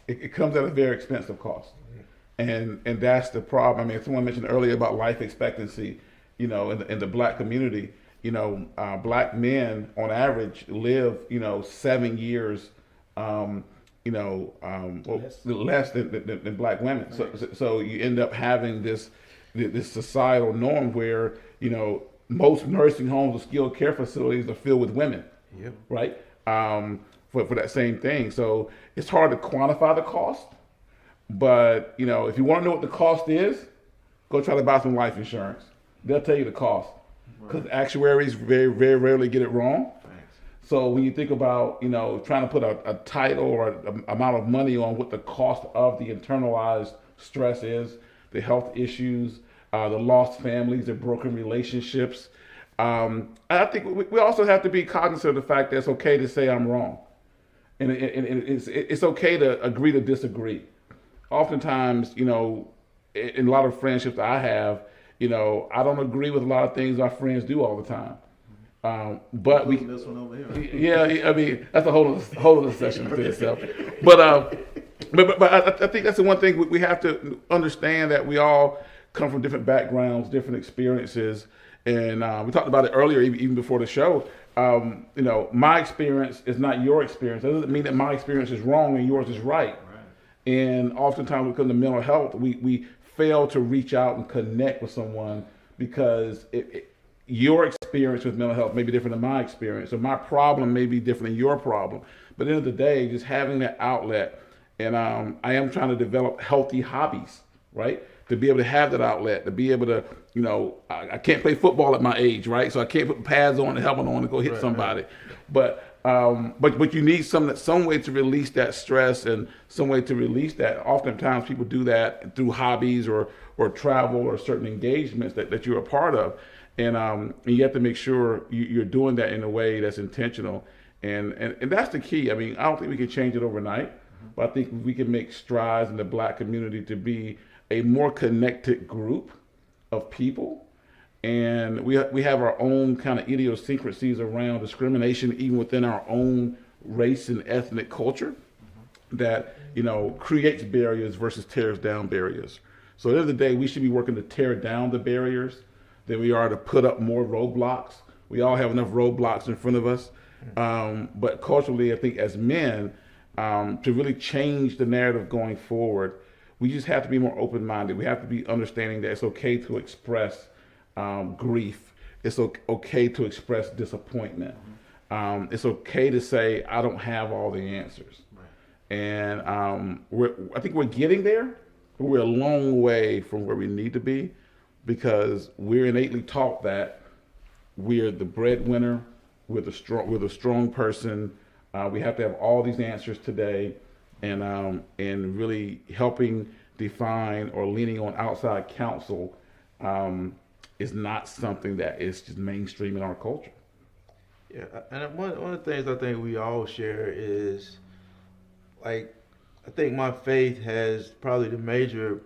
it comes at a very expensive cost. And that's the problem. I mean, someone mentioned earlier about life expectancy, in the black community, black men on average live, 7 years, less than black women. So you end up having this societal norm where, most nursing homes or skilled care facilities are filled with women, Yep. right? For that same thing. So it's hard to quantify the cost, but if you want to know what the cost is, go try to buy some life insurance. They'll tell you the cost because Right. actuaries very very rarely get it wrong. Thanks. So when you think about trying to put a title or an amount of money on what the cost of the internalized stress is, the health issues, the lost families, the broken relationships, I think we also have to be cognizant of the fact that it's okay to say I'm wrong, and it's okay to agree to disagree. Oftentimes, in a lot of friendships I have, I don't agree with a lot of things our friends do all the time. But we, Including this one over here. yeah, I mean that's a whole other session to itself. But I think that's the one thing we have to understand, that we all come from different backgrounds, different experiences, and we talked about it earlier, even before the show. My experience is not your experience. That doesn't mean that my experience is wrong and yours is right. Right. And oftentimes, when it comes to mental health, we fail to reach out and connect with someone because your experience with mental health may be different than my experience, or my problem may be different than your problem. But at the end of the day, just having that outlet, and I am trying to develop healthy hobbies, right? To be able to have that outlet, to be able to, I can't play football at my age, right? So I can't put pads on and helmet on to go hit Right. somebody. Right. But you need some way to release that stress and some way to release that. Oftentimes people do that through hobbies or travel or certain engagements that you're a part of, and you have to make sure you're doing that in a way that's intentional, and that's the key. I mean, I don't think we can change it overnight, but I think we can make strides in the black community to be a more connected group of people, and we have our own kind of idiosyncrasies around discrimination, even within our own race and ethnic culture, that creates barriers versus tears down barriers. So at the end of the day, we should be working to tear down the barriers than we are to put up more roadblocks. We all have enough roadblocks in front of us, but culturally, I think as men, to really change the narrative going forward, we just have to be more open-minded. We have to be understanding that it's okay to express grief. It's okay to express disappointment. It's okay to say I don't have all the answers. Right. And I think we're getting there, but we're a long way from where we need to be, because we're innately taught that we're the breadwinner, we're the strong person. We have to have all these answers today, and really helping define or leaning on outside counsel is not something that is just mainstream in our culture. Yeah, and one of the things I think we all share is, like, I think my faith has probably the major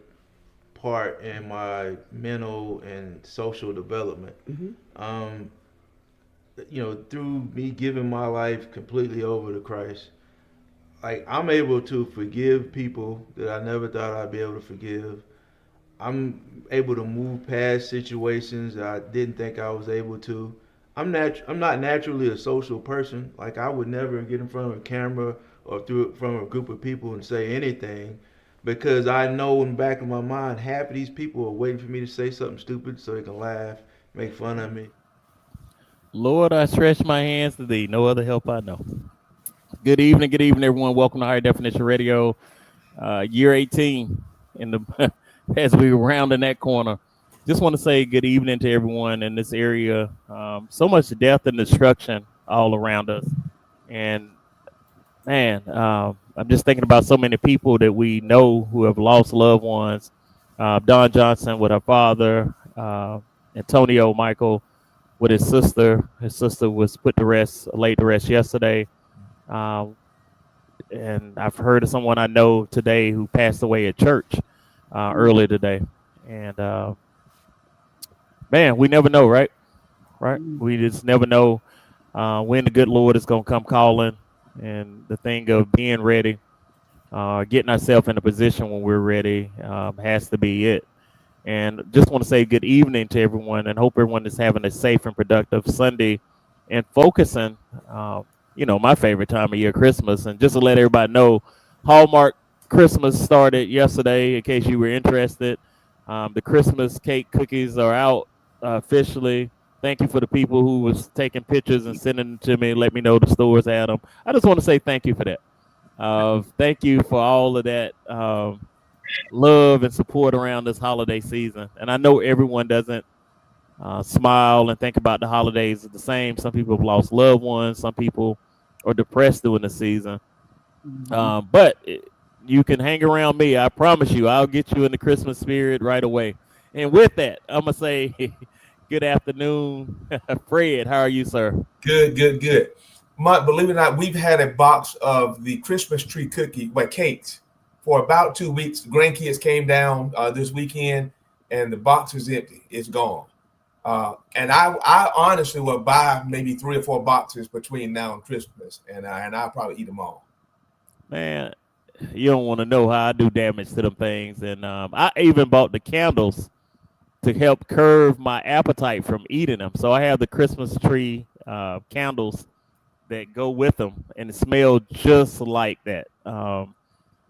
part in my mental and social development. Mm-hmm. Um, through me giving my life completely over to Christ, like, I'm able to forgive people that I never thought I'd be able to forgive. I'm able to move past situations that I didn't think I was able to. I'm not naturally a social person. Like, I would never get in front of a camera or through from a group of people and say anything, because I know in the back of my mind half of these people are waiting for me to say something stupid so they can laugh, make fun of me. Lord, I stretch my hands to thee. No other help I know. Good evening, everyone. Welcome to Higher Definition Radio, year 18. In the as we round in that corner, just want to say good evening to everyone in this area. So much death and destruction all around us, and man, I'm just thinking about so many people that we know who have lost loved ones. Don Johnson with her father, Antonio Michael with his sister. His sister was put to rest, laid to rest yesterday. Um, and I've heard of someone I know today who passed away at church earlier today. And man, we never know, right? Right? We just never know when the good Lord is going to come calling, and the thing of being ready. getting ourselves in a position when we're ready has to be it. And just want to say good evening to everyone and hope everyone is having a safe and productive Sunday and focusing, my favorite time of year, Christmas. And just to let everybody know, Hallmark Christmas started yesterday, in case you were interested. The Christmas cake cookies are out officially. Thank you for the people who was taking pictures and sending them to me. Let me know the stores had them. I just want to say thank you for that. Thank you for all of that. Love and support around this holiday season. And I know everyone doesn't smile and think about the holidays the same. Some people have lost loved ones. Some people are depressed during the season. But you can hang around me. I promise you, I'll get you in the Christmas spirit right away. And with that, I'm going to say good afternoon. Fred, how are you, sir? Good, good, good. Believe it or not, we've had a box of the Christmas tree cakes for about 2 weeks. The grandkids came down this weekend, and the box is empty. It's gone. And I honestly will buy maybe 3 or 4 boxes between now and Christmas, and I'll probably eat them all. Man, you don't want to know how I do damage to them things. And I even bought the candles to help curb my appetite from eating them. So I have the Christmas tree candles that go with them, and it smells just like that.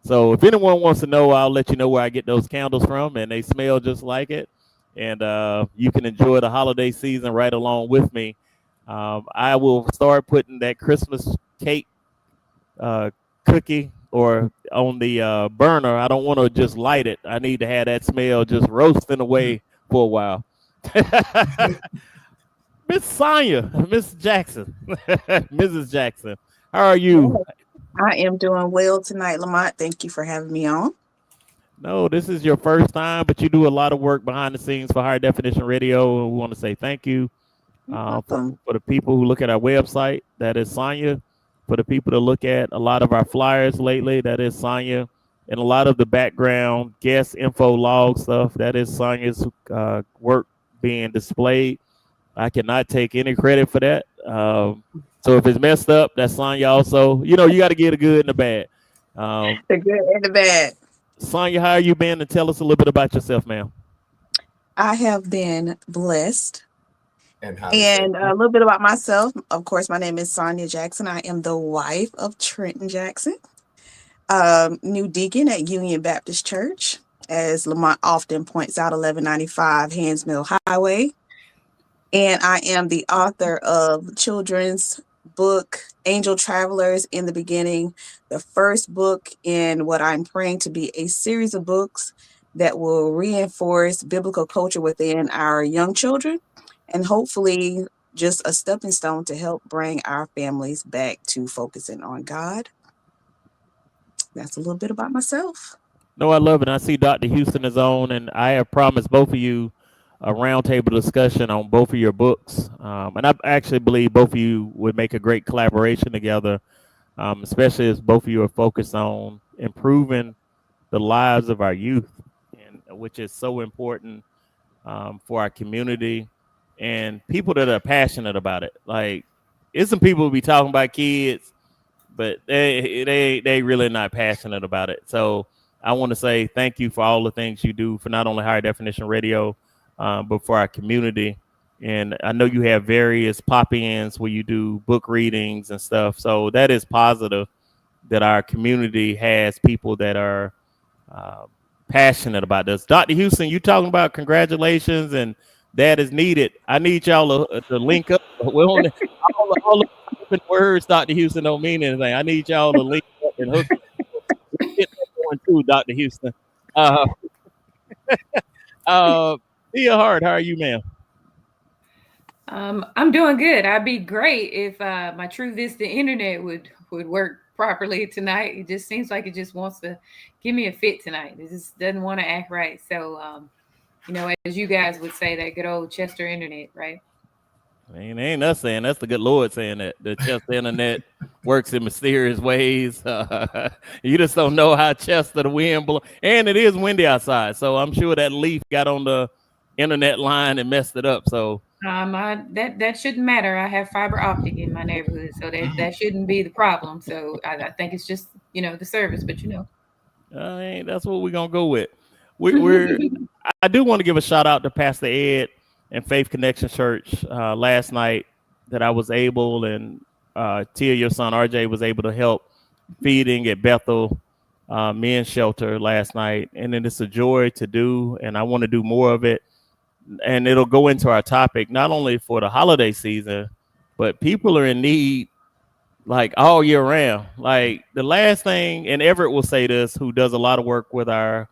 So if anyone wants to know, I'll let you know where I get those candles from, and they smell just like it. And you can enjoy the holiday season right along with me. I will start putting that Christmas cake cookie or on the burner. I don't want to just light it. I need to have that smell just roasting away for a while. Miss Sonia, Miss Jackson, Mrs. Jackson, how are you? I am doing well tonight, Lamont. Thank you for having me on. No, this is your first time, but you do a lot of work behind the scenes for Higher Definition Radio. We want to say thank you You're for welcome. the people who look at our website. That is Sonia. For the people to look at a lot of our flyers lately, that is Sonia. And a lot of the background guest info log stuff, that is Sonia's work being displayed. I cannot take any credit for that. So if it's messed up, that's Sonya also. You got to get a good and a bad. Um, The good and the bad. Sonya, how are you been? And tell us a little bit about yourself, ma'am. I have been blessed. And how to say And a little bit about myself. Of course, my name is Sonia Jackson. I am the wife of Trenton Jackson, new deacon at Union Baptist Church, as Lamont often points out, 1195 Hands Mill Highway. And I am the author of children's book Angel Travelers in the Beginning, the first book in what I'm praying to be a series of books that will reinforce biblical culture within our young children and hopefully just a stepping stone to help bring our families back to focusing on God. That's a little bit about myself. No, I love it. I see Dr. Houston is on, and I have promised both of you a roundtable discussion on both of your books. And I actually believe both of you would make a great collaboration together, especially as both of you are focused on improving the lives of our youth, and which is so important for our community and people that are passionate about it. Like, it's some people who be talking about kids, but they really not passionate about it. So I want to say thank you for all the things you do for not only Higher Definition Radio, but for our community. And I know you have various pop-ins where you do book readings and stuff. So that is positive that our community has people that are uh, passionate about this. Dr. Houston, you talking about congratulations and that is needed. I need y'all to link up. We only all the flipping words, Dr. Houston, don't mean anything. I need y'all to link up and hook up. Let's get that going too, Dr. Houston. Uh, Tia Hart, how are you, ma'am? I'm doing good. I'd be great if my True Vista internet would work properly tonight. It just seems like it just wants to give me a fit tonight. It just doesn't want to act right. So, as you guys would say, that good old Chester internet, right? Ain't us saying, that's the good Lord saying that the Chester internet works in mysterious ways. You just don't know how Chester the wind blow, and it is windy outside. So I'm sure that leaf got on the internet line and messed it up. So That shouldn't matter. I have fiber optic in my neighborhood, so that shouldn't be the problem. So I think it's just the service, but That's what we're gonna go with. We're I do want to give a shout out to Pastor Ed and Faith Connection Church last night that I was able and Tia, your son RJ, was able to help feeding at Bethel Men's Shelter last night, and then it's a joy to do, and I want to do more of it. And it'll go into our topic not only for the holiday season, but people are in need like all year round. Like the last thing, and Everett will say this, who does a lot of work with our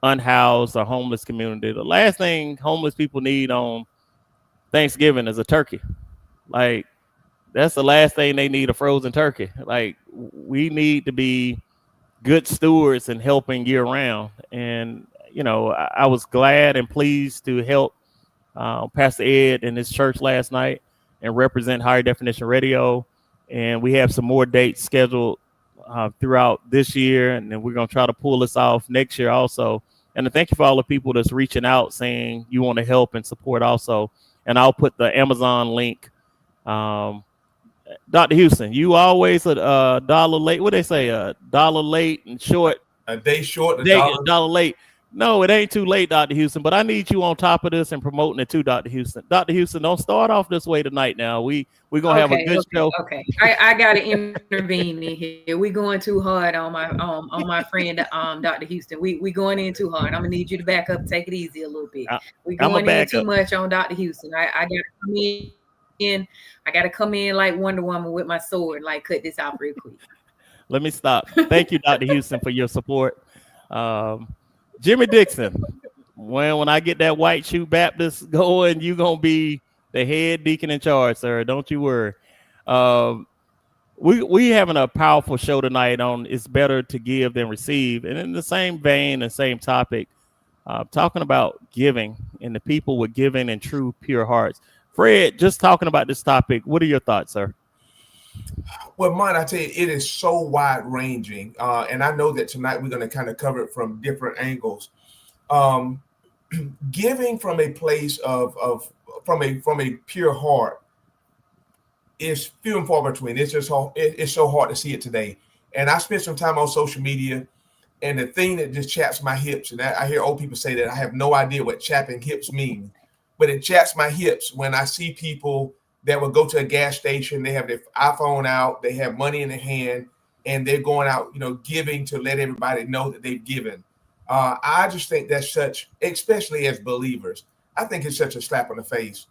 unhoused or homeless community. The last thing homeless people need on Thanksgiving is a turkey. Like that's the last thing they need, a frozen turkey. Like we need to be good stewards and helping year round. And I was glad and pleased to help Pastor Ed and his church last night and represent Higher Definition Radio. And we have some more dates scheduled throughout this year, and then we're going to try to pull this off next year also. And thank you for all the people that's reaching out saying you want to help and support also. And I'll put the Amazon link. Dr. Houston, you always a dollar late. What they say, a dollar late and short. A day short, a dollar late. No, it ain't too late, Dr. Houston, but I need you on top of this and promoting it too, Dr. Houston. Dr. Houston, don't start off this way tonight now. We're going to have a good show. Okay. I got to intervene in here. We're going too hard on my friend, Dr. Houston. We going in too hard. I'm going to need you to back up, take it easy a little bit. We're going in too much on Dr. Houston. I got to come in. I got to come in like Wonder Woman with my sword, like cut this out real quick. Let me stop. Thank you, Dr. Houston, for your support. Jimmy Dixon, when I get that White Shoe Baptist going, you're going to be the head deacon in charge, sir. Don't you worry. We having a powerful show tonight on It's Better to Give Than Receive. And in the same vein and same topic, talking about giving and the people with giving and true, pure hearts. Fred, just talking about this topic, what are your thoughts, sir? Well, mine, I tell you, it is so wide ranging. And I know that tonight we're going to kind of cover it from different angles. Giving from a place from a pure heart is few and far between. It's just it's so hard to see it today. And I spent some time on social media, and the thing that just chaps my hips, and I hear old people say that I have no idea what chapping hips mean, but it chaps my hips when I see people that will go to a gas station, they have their iPhone out, they have money in their hand, and they're going out, giving to let everybody know that they've given. I just think that's such, especially as believers, I think it's such a slap on the face.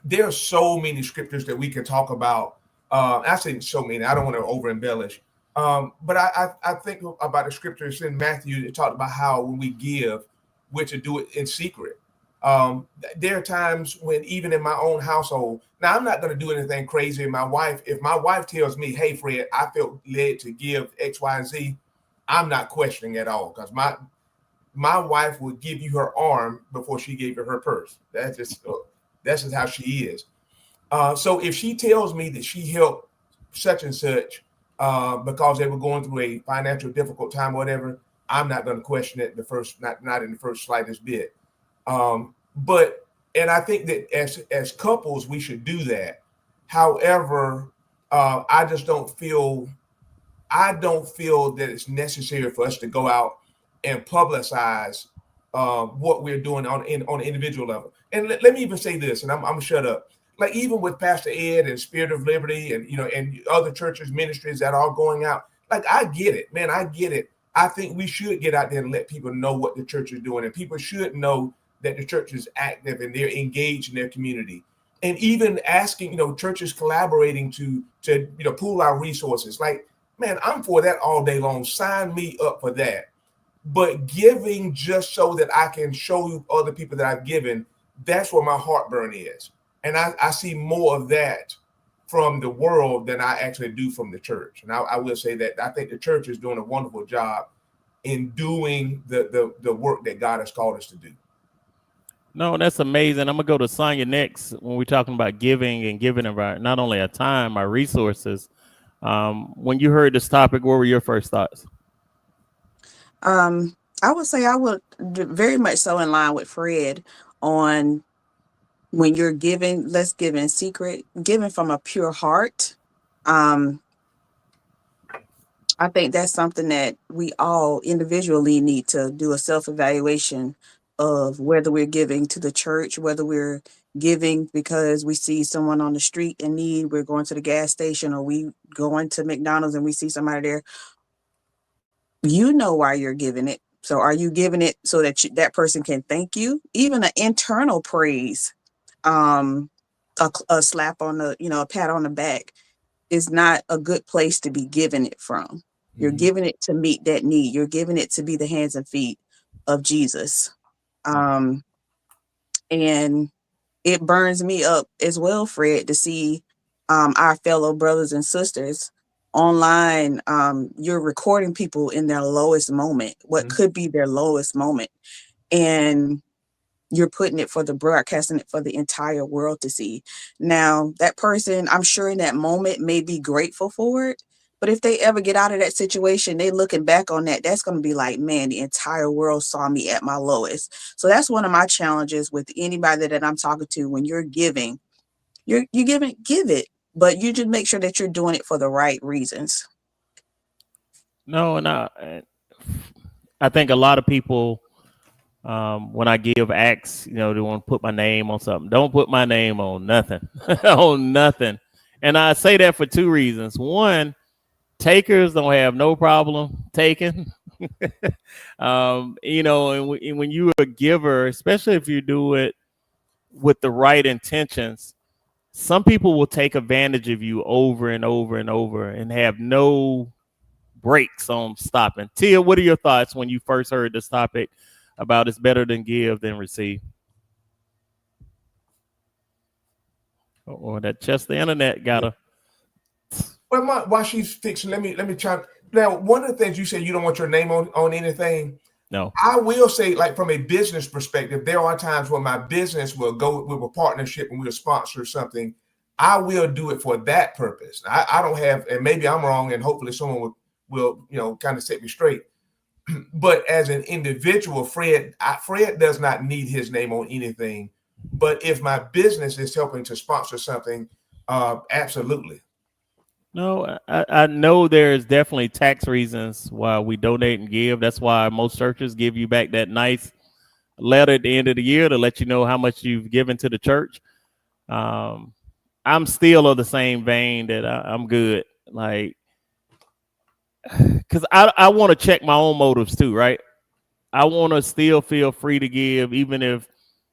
There are so many scriptures that we can talk about. I say so many, I don't want to over embellish. But I think about the scriptures in Matthew that talked about how when we give, we're to do it in secret. There are times when even in my own household, now I'm not going to do anything crazy. If my wife tells me, hey, Fred, I felt led to give X, Y, and Z, I'm not questioning at all, because my wife would give you her arm before she gave you her purse. That's just how she is. So if she tells me that she helped such and such because they were going through a financial difficult time or whatever, I'm not going to question it not in the first slightest bit. And I think that as couples, we should do that. However, I don't feel that it's necessary for us to go out and publicize what we're doing on an individual level. And let me even say this, and I'm gonna shut up. Like even with Pastor Ed and Spirit of Liberty and and other churches, ministries that are going out, like I get it, man, I get it. I think we should get out there and let people know what the church is doing, and people should know that the church is active and they're engaged in their community. And even asking, churches collaborating to pool our resources. Like, man, I'm for that all day long. Sign me up for that. But giving just so that I can show other people that I've given, that's where my heartburn is. And I see more of that from the world than I actually do from the church. And I will say that I think the church is doing a wonderful job in doing the work that God has called us to do. No, that's amazing. I'm going to go to Sonia next when we're talking about giving and giving of not only our time, our resources. When you heard this topic, what were your first thoughts? I would say I would very much so in line with Fred on when you're giving, let's give in secret, giving from a pure heart. I think that's something that we all individually need to do a self-evaluation of whether we're giving to the church, whether we're giving because we see someone on the street in need, we're going to the gas station, or we going to McDonald's and we see somebody there. You know why you're giving it. So are you giving it so that that person can thank you? Even an internal praise, um, a slap on the, a pat on the back is not a good place to be giving it from. You're giving it to meet that need. You're giving it to be the hands and feet of Jesus. Um, and it burns me up as well, Fred, to see our fellow brothers and sisters online. You're recording people in their lowest moment, what could be their lowest moment. And you're putting it for the broadcasting it for the entire world to see. Now, that person, I'm sure in that moment may be grateful for it, but if they ever get out of that situation, they looking back on that, that's going to be like, man, the entire world saw me at my lowest. So that's one of my challenges with anybody that I'm talking to. When you're giving, you're giving, give it, but you just make sure that you're doing it for the right reasons. No, and I think a lot of people, when I give acts, they want to put my name on something. Don't put my name on nothing, on nothing. And I say that for two reasons. One, takers don't have no problem taking. And when you're a giver, especially if you do it with the right intentions, some people will take advantage of you over and over and over and have no breaks on stopping. Tia, what are your thoughts when you first heard this topic about it's better than give than receive? Or that just the internet got her. Well, while she's fixing, let me try. Now, one of the things you said, you don't want your name on anything. No. I will say, like from a business perspective, there are times where my business will go with a partnership and we'll sponsor something. I will do it for that purpose. I don't have, and maybe I'm wrong, and hopefully someone will kind of set me straight. But as an individual, Fred does not need his name on anything. But if my business is helping to sponsor something, absolutely. No, I know there's definitely tax reasons why we donate and give. That's why most churches give you back that nice letter at the end of the year to let you know how much you've given to the church. I'm still of the same vein that I'm good. Like, because I want to check my own motives too, right? I want to still feel free to give, even if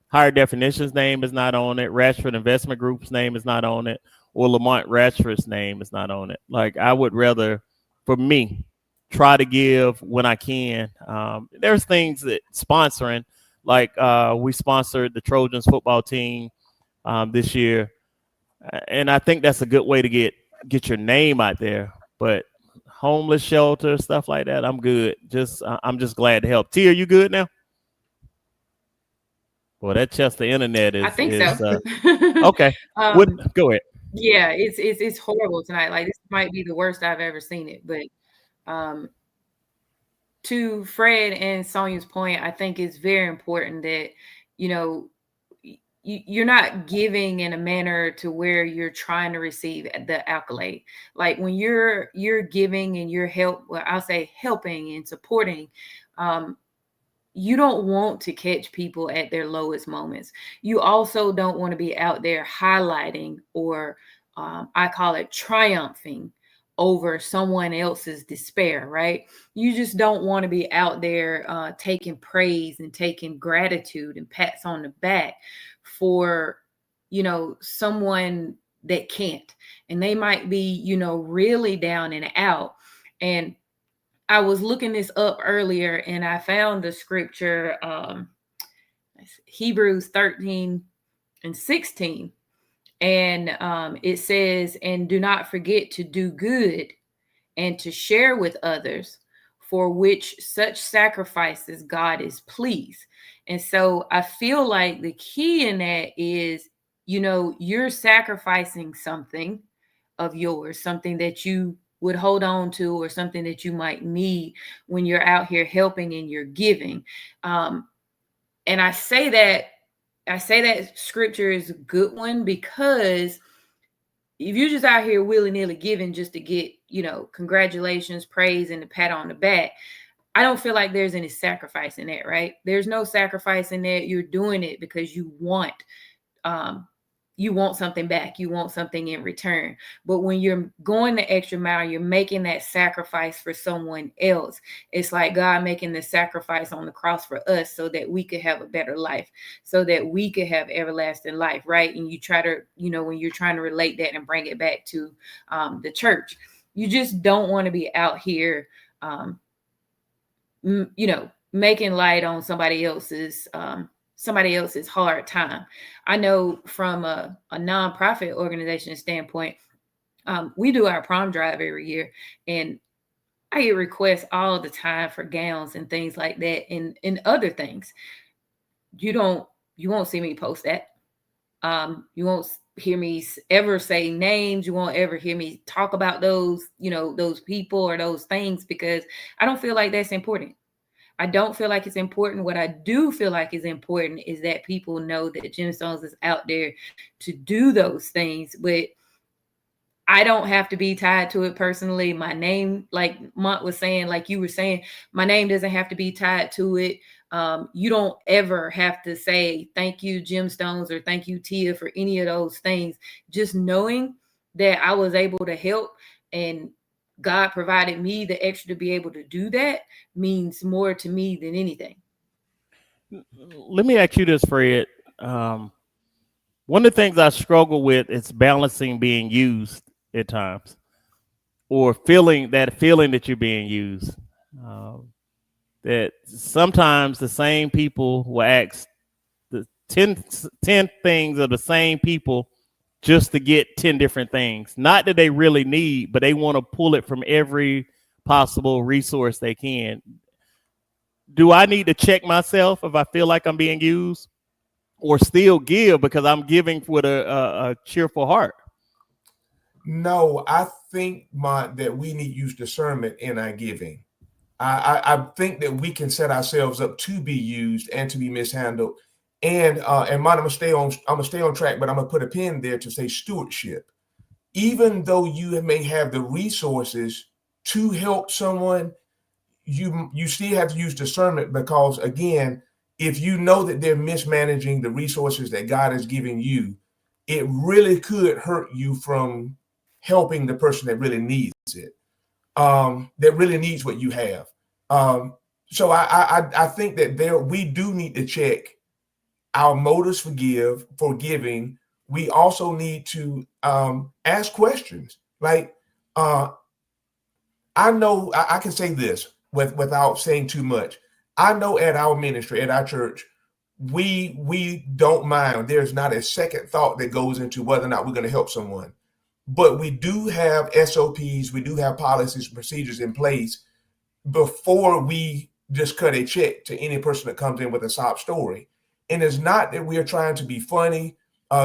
Higher Definition's name is not on it, Rashford Investment Group's name is not on it, or Lamont Rashford's name is not on it. Like, I would rather, for me, try to give when I can. There's things that sponsoring, like we sponsored the Trojans football team this year, and I think that's a good way to get your name out there. But homeless shelter, stuff like that, I'm good. I'm just glad to help. T, are you good now? Well, that just the internet is. I think so. Okay. Go ahead. Yeah, it's horrible tonight. Like, this might be the worst I've ever seen it. But to Fred and Sonia's point, I think it's very important that you're not giving in a manner to where you're trying to receive the accolade. Like, when you're giving and you're I'll say helping and supporting, you don't want to catch people at their lowest moments. You also don't want to be out there highlighting or I call it triumphing over someone else's despair, right? You just don't want to be out there taking praise and taking gratitude and pats on the back for, someone that can't. And they might be, really down and out. And I was looking this up earlier and I found the scripture, Hebrews 13:16. And it says, and do not forget to do good and to share with others, for which such sacrifices God is pleased. And so I feel like the key in that is, you're sacrificing something of yours, something that you would hold on to or something that you might need when you're out here helping and you're giving. And I say that scripture is a good one because if you're just out here willy-nilly giving just to get, congratulations, praise, and the pat on the back, I don't feel like there's any sacrifice in that, right? There's no sacrifice in that. You're doing it because you want something back. You want something in return. But when you're going the extra mile, you're making that sacrifice for someone else. It's like God making the sacrifice on the cross for us so that we could have a better life, so that we could have everlasting life, right? And you try to, when you're trying to relate that and bring it back to the church, you just don't want to be out here, making light on somebody else's hard time. I know from a nonprofit organization standpoint, we do our prom drive every year, and I get requests all the time for gowns and things like that, and other things. You won't see me post that. You won't hear me ever say names. You won't ever hear me talk about those people or those things, because I don't feel like that's important. I don't feel like it's important. What I do feel like is important is that people know that Gemstones is out there to do those things, but I don't have to be tied to it personally. My name, like Mont was saying, like you were saying, my name doesn't have to be tied to it. You don't ever have to say thank you, Gemstones, or thank you, Tia, for any of those things. Just knowing that I was able to help and God provided me the extra to be able to do that means more to me than anything. Let me ask you this, Fred. One of the things I struggle with is balancing being used at times, or feeling that you're being used. That sometimes the same people will ask the 10 things of the same people just to get 10 different things. Not that they really need, but they want to pull it from every possible resource they can. Do I need to check myself if I feel like I'm being used, or still give because I'm giving with a cheerful heart? No, I think that we need to use discernment in our giving. I think that we can set ourselves up to be used and to be mishandled. And I'm gonna stay on track, but I'm gonna put a pin there to say stewardship. Even though you may have the resources to help someone, you still have to use discernment, because again, if you know that they're mismanaging the resources that God has given you, it really could hurt you from helping the person that really needs it, that really needs what you have. So I think that we do need to check our motives for giving. We also need to ask questions. Like, I know I can say this without saying too much. I know at our ministry, at our church, we don't mind. There's not a second thought that goes into whether or not we're going to help someone. But we do have SOPs, we do have policies and procedures in place before we just cut a check to any person that comes in with a sob story. And it's not that we are trying to be funny.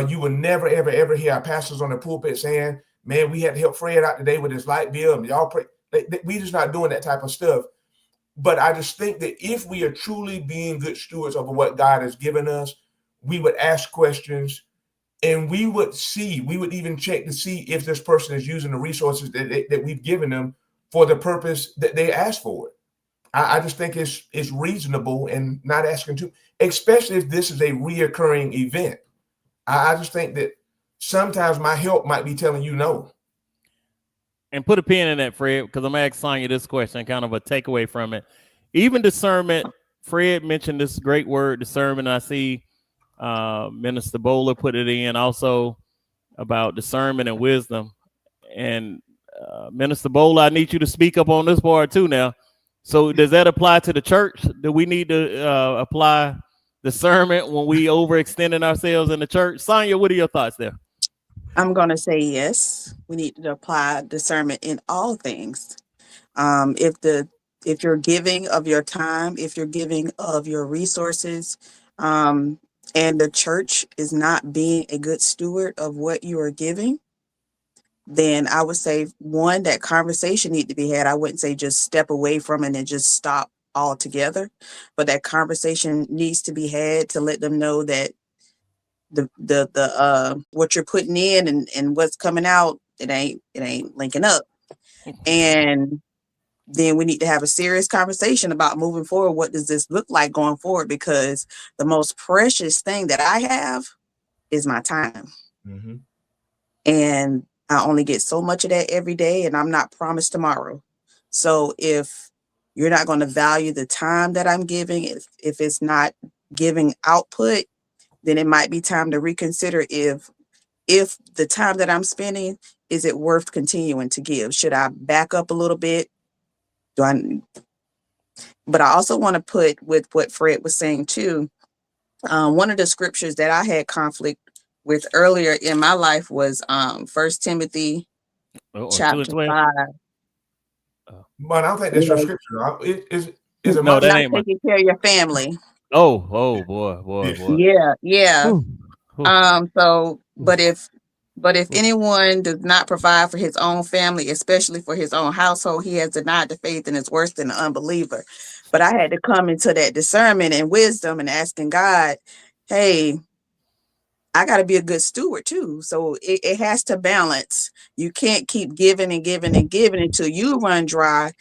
You will never, ever, ever hear our pastors on the pulpit saying, man, we had to help Fred out today with his light bill. And y'all pray. We just not doing that type of stuff. But I just think that if we are truly being good stewards over what God has given us, we would ask questions, and we would even check to see if this person is using the resources that we've given them for the purpose that they asked for it. I just think it's reasonable and not asking too, especially if this is a reoccurring event. I just think that sometimes my help might be telling you no. And put a pin in that, Fred, because I'm asking Sonya this question, kind of a takeaway from it. Even discernment, Fred mentioned this great word, discernment. I see Minister Bowler put it in also about discernment and wisdom. And Minister Bowler, I need you to speak up on this part too now. So does that apply to the church? Do we need to apply discernment when we overextending ourselves in the church? Sonya, what are your thoughts there? I'm going to say yes. We need to apply discernment in all things. If you're giving of your time, if you're giving of your resources, and the church is not being a good steward of what you are giving, then I would say, one, that conversation need to be had. I wouldn't say just step away from it and just stop altogether, but that conversation needs to be had to let them know that what you're putting in and what's coming out, it ain't linking up. And then we need to have a serious conversation about moving forward. What does this look like going forward? Because the most precious thing that I have is my time. Mm-hmm. And I only get so much of that every day, and I'm not promised tomorrow. So if you're not going to value the time that I'm giving, if it's not giving output, then it might be time to reconsider if the time that I'm spending, is it worth continuing to give? Should I back up a little bit? But I also want to put with what Fred was saying too. One of the scriptures that I had conflict with earlier in my life was 1 Timothy chapter 5. But I don't think that's your scripture. Is it No, my that Not ain't my. taking care of your family. Oh boy. Yeah. Ooh. So, but if anyone does not provide for his own family, especially for his own household, he has denied the faith and is worse than an unbeliever. But I had to come into that discernment and wisdom and asking God, hey, I got to be a good steward too. So it has to balance. You can't keep giving and giving and giving until you run dry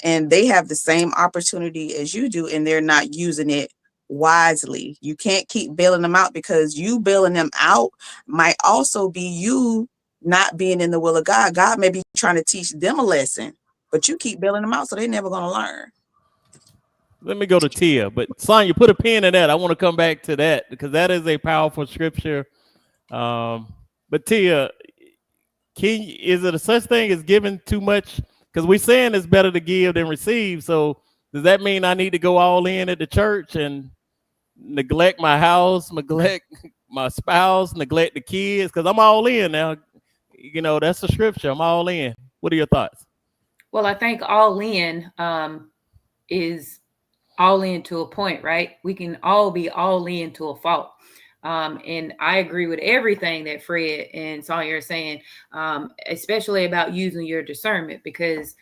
and they have the same opportunity as you do and they're not using it wisely. You can't keep bailing them out, because you bailing them out might also be you not being in the will of God. God may be trying to teach them a lesson, but you keep bailing them out, so they're never going to learn. Let me go to Tia, but Sonya, put a pin in that. I want to come back to that because that is a powerful scripture. But Tia, is it a such thing as giving too much? Because we're saying it's better to give than receive. So does that mean I need to go all in at the church and neglect my house, neglect my spouse, neglect the kids? Because I'm all in now. You know, that's the scripture. I'm all in. What are your thoughts? Well, I think all in is all in to a point, right? We can all be all in to a fault. And I agree with everything that Fred and Sonya are saying, especially about using your discernment, because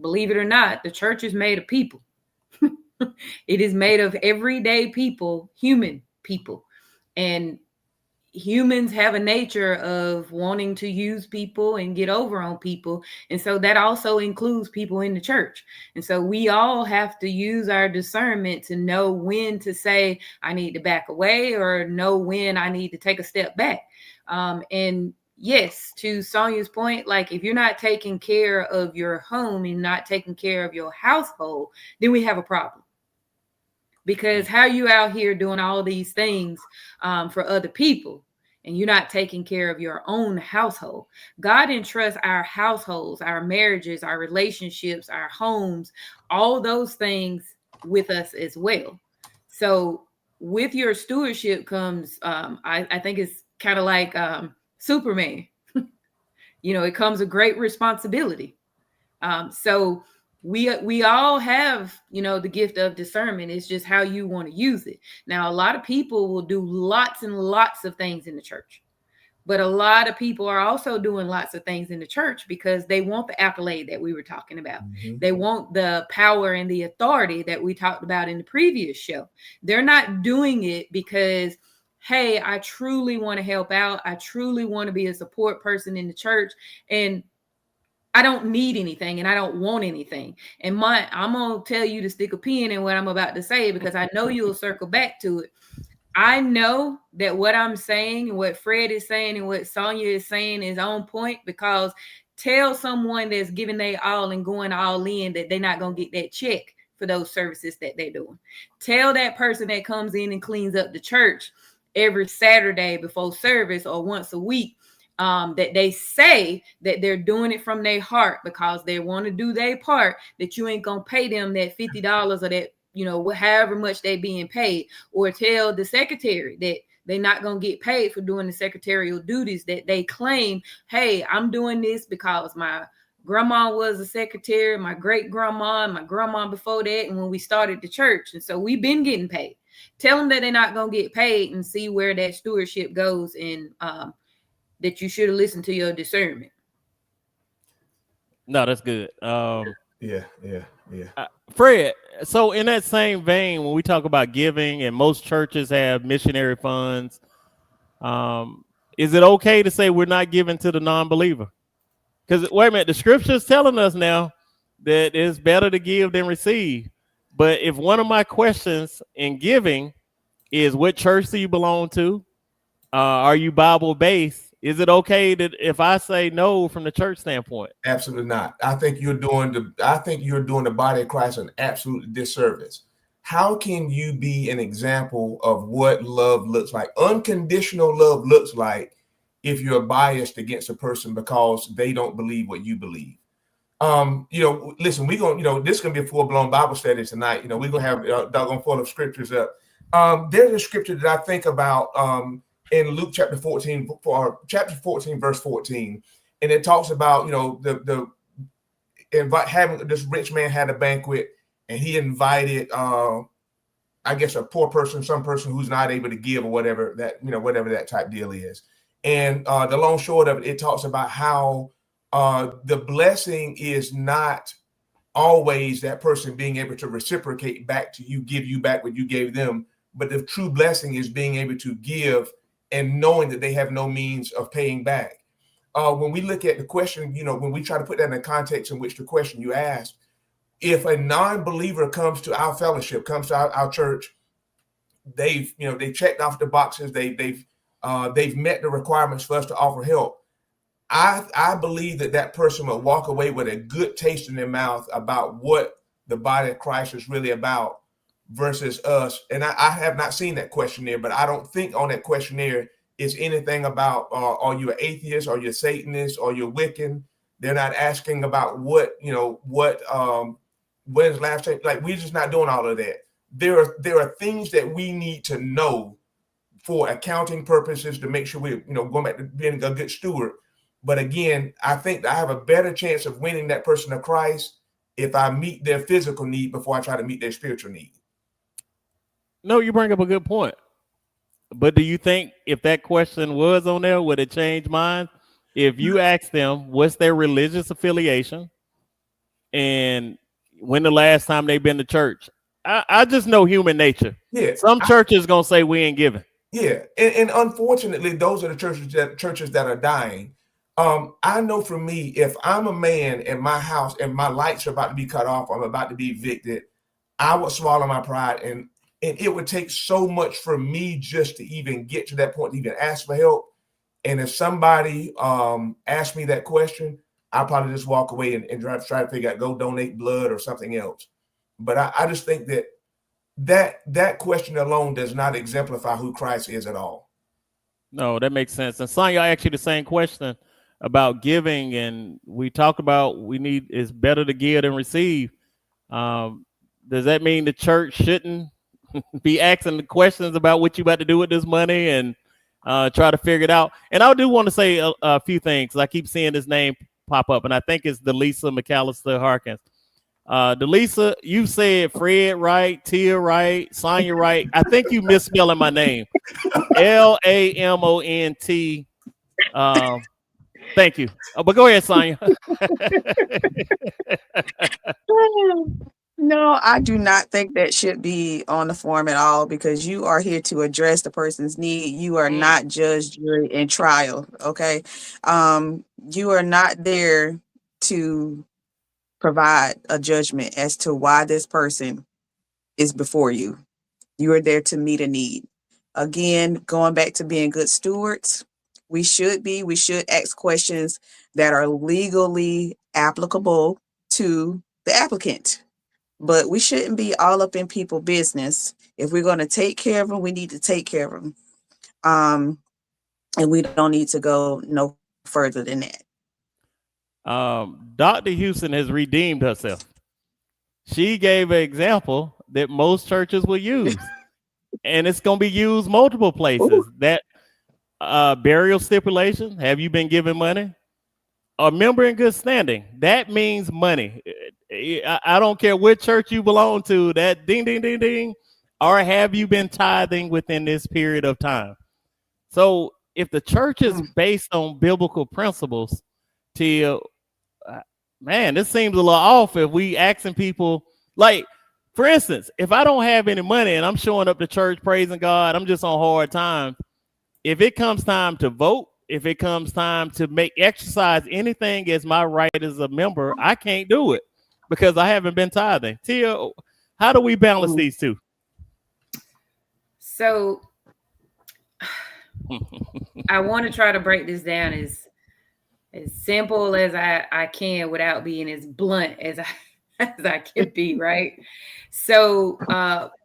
believe it or not, the church is made of people. It is made of everyday people, human people. And humans have a nature of wanting to use people and get over on people. And so that also includes people in the church. And so we all have to use our discernment to know when to say, I need to back away, or know when I need to take a step back. And yes, to Sonya's point, like if you're not taking care of your home and not taking care of your household, then we have a problem. Because how are you out here doing all these things for other people and you're not taking care of your own household? God entrusts our households, our marriages, our relationships, our homes, all those things with us as well. So with your stewardship comes, I think it's kind of like Superman. It comes a great responsibility. So we all have, the gift of discernment. It's just how you want to use it. Now, a lot of people will do lots and lots of things in the church, but a lot of people are also doing lots of things in the church because they want the accolade that we were talking about. Mm-hmm. They want the power and the authority that we talked about in the previous show. They're not doing it because, hey, I truly want to help out. I truly want to be a support person in the church, and I don't need anything and I don't want anything. And I'm going to tell you to stick a pin in what I'm about to say, because I know you'll circle back to it. I know that what I'm saying and what Fred is saying and what Sonya is saying is on point, because tell someone that's giving their all and going all in that they're not going to get that check for those services that they're doing. Tell that person that comes in and cleans up the church every Saturday before service or once a week, that they say that they're doing it from their heart because they want to do their part, that you ain't gonna pay them that $50 or that, however much they being paid. Or tell the secretary that they're not gonna get paid for doing the secretarial duties, that they claim, hey, I'm doing this because my grandma was a secretary, my great grandma, and my grandma before that, and when we started the church, and so we've been getting paid. Tell them that they're not gonna get paid, and see where that stewardship goes, and that you should have listened to your discernment. No, that's good. Yeah. Fred, so in that same vein, when we talk about giving, and most churches have missionary funds, Is it okay to say we're not giving to the non-believer? Because wait a minute, the scripture is telling us now that it's better to give than receive. But if one of my questions in giving is what church do you belong to? Are you Bible based? Is it okay that if I say no from the church standpoint? Absolutely not. I think you're doing the body of Christ an absolute disservice. How can you be an example of what love looks like? Unconditional love looks like if you're biased against a person because they don't believe what you believe. Listen, we're gonna, this is gonna be a full-blown Bible study tonight. We're gonna have doggone full of scriptures up. There's a scripture that I think about in Luke chapter 14, verse 14, and it talks about having this rich man had a banquet, and he invited I guess a poor person, some person who's not able to give or whatever that type deal is. And the long short of it, it talks about how the blessing is not always that person being able to reciprocate back to you, give you back what you gave them. But the true blessing is being able to give and knowing that they have no means of paying back. When we look at the question, when we try to put that in the context in which the question you asked, if a non-believer comes to our fellowship, comes to our church, they checked off the boxes, they've met the requirements for us to offer help. I believe that person will walk away with a good taste in their mouth about what the body of Christ is really about versus us. And I have not seen that questionnaire, but I don't think on that questionnaire is anything about are you an atheist, or you're Satanist, or you're Wiccan. They're not asking about when's last time. Like, we're just not doing all of that. There are things that we need to know for accounting purposes to make sure we're going back to being a good steward. But again, I think I have a better chance of winning that person to Christ if I meet their physical need before I try to meet their spiritual need. No, you bring up a good point. But do you think if that question was on there, would it change mine? If you ask them what's their religious affiliation and when the last time they've been to church, I just know human nature. Yeah, some churches gonna say we ain't giving. Yeah, and unfortunately, those are the churches that are dying. I know for me, if I'm a man in my house and my lights are about to be cut off, I'm about to be evicted, I would swallow my pride, and it would take so much for me just to even get to that point, to even ask for help. And if somebody asked me that question, I'll probably just walk away and try to figure out, go donate blood or something else. But I just think that question alone does not exemplify who Christ is at all. No, that makes sense. And Sonia, I asked you the same question about giving, and we talked about it's better to give than receive. Does that mean the church shouldn't be asking the questions about what you about to do with this money and try to figure it out? And I do want to say a few things. I keep seeing this name pop up, and I think it's Delisa McAllister Harkins. Delisa, you said Fred right, Tia right, Sonia right. I think you misspelling my name. Lamont. Thank you. But go ahead, Sonia. No, I do not think that should be on the form at all, because you are here to address the person's need. You are not judge, jury, and trial. Okay. You are not there to provide a judgment as to why this person is before you. You are there to meet a need. Again, going back to being good stewards, we should ask questions that are legally applicable to the applicant. But we shouldn't be all up in people's business. If we're going to take care of them, we need to take care of them. And we don't need to go no further than that. Dr. Houston has redeemed herself. She gave an example that most churches will use, and it's going to be used multiple places. Ooh. That burial stipulation, have you been given money? A member in good standing, that means money. I don't care what church you belong to, that ding, ding, ding, ding, or have you been tithing within this period of time? So if the church is based on biblical principles, man, this seems a little off if we asking people, like, for instance, if I don't have any money and I'm showing up to church praising God, I'm just on hard times, if it comes time to vote, if it comes time to make exercise anything as my right as a member, I can't do it because I haven't been tithing. Tia, how do we balance these two? So I want to try to break this down as simple as I can without being as blunt as I can be, right? So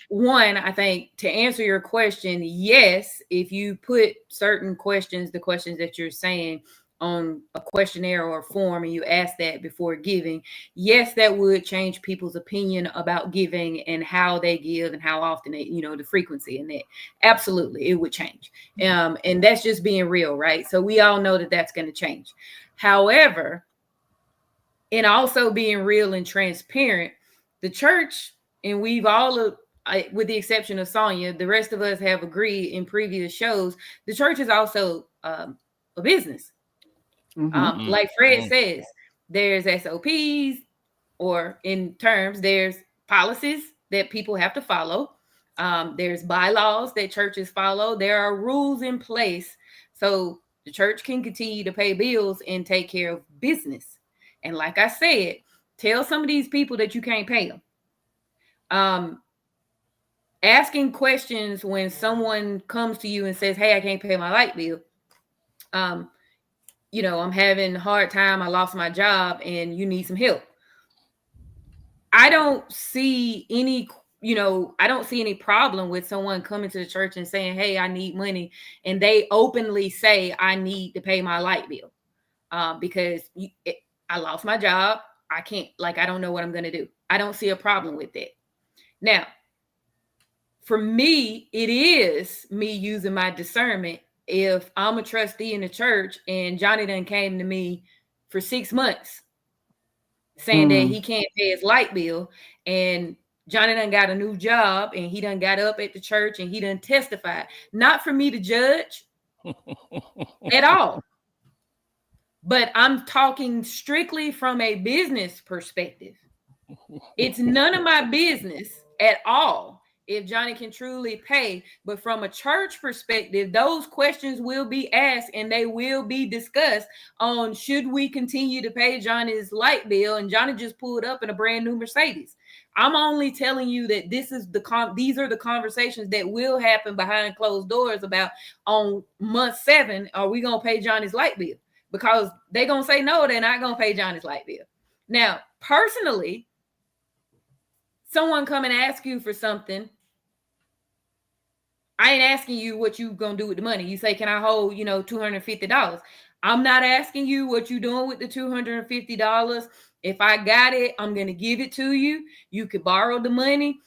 one, I think to answer your question, yes, if you put certain questions, the questions that you're saying on a questionnaire or a form and you ask that before giving, yes, that would change people's opinion about giving and how they give and how often they, the frequency and that. Absolutely, it would change. And that's just being real, right? So we all know that that's going to change. However, and also being real and transparent, the church, and we've all, with the exception of Sonia, the rest of us have agreed in previous shows, the church is also a business. Like Fred says, there's SOPs, or in terms, there's policies that people have to follow. There's bylaws that churches follow. There are rules in place so the church can continue to pay bills and take care of business. And like I said, tell some of these people that you can't pay them. Asking questions when someone comes to you and says, hey, I can't pay my light bill. I'm having a hard time. I lost my job and you need some help. I don't see any problem with someone coming to the church and saying, hey, I need money. And they openly say, I need to pay my light bill because I lost my job. I can't, I don't know what I'm going to do. I don't see a problem with that. Now, for me, it is me using my discernment. If I'm a trustee in the church and Johnny done came to me for 6 months saying that he can't pay his light bill, and Johnny done got a new job and he done got up at the church and he done testified, not for me to judge at all. But I'm talking strictly from a business perspective. It's none of my business at all if Johnny can truly pay. But from a church perspective, those questions will be asked and they will be discussed on should we continue to pay Johnny's light bill. And Johnny just pulled up in a brand new Mercedes. I'm only telling you that these are the conversations that will happen behind closed doors about on month 7, are we going to pay Johnny's light bill? Because they're going to say no, they're not going to pay Johnny's light bill. Now, personally, someone come and ask you for something, I ain't asking you what you gonna do with the money. You say, can I hold, $250? I'm not asking you what you doing with the $250. If I got it, I'm gonna give it to you. You could borrow the money.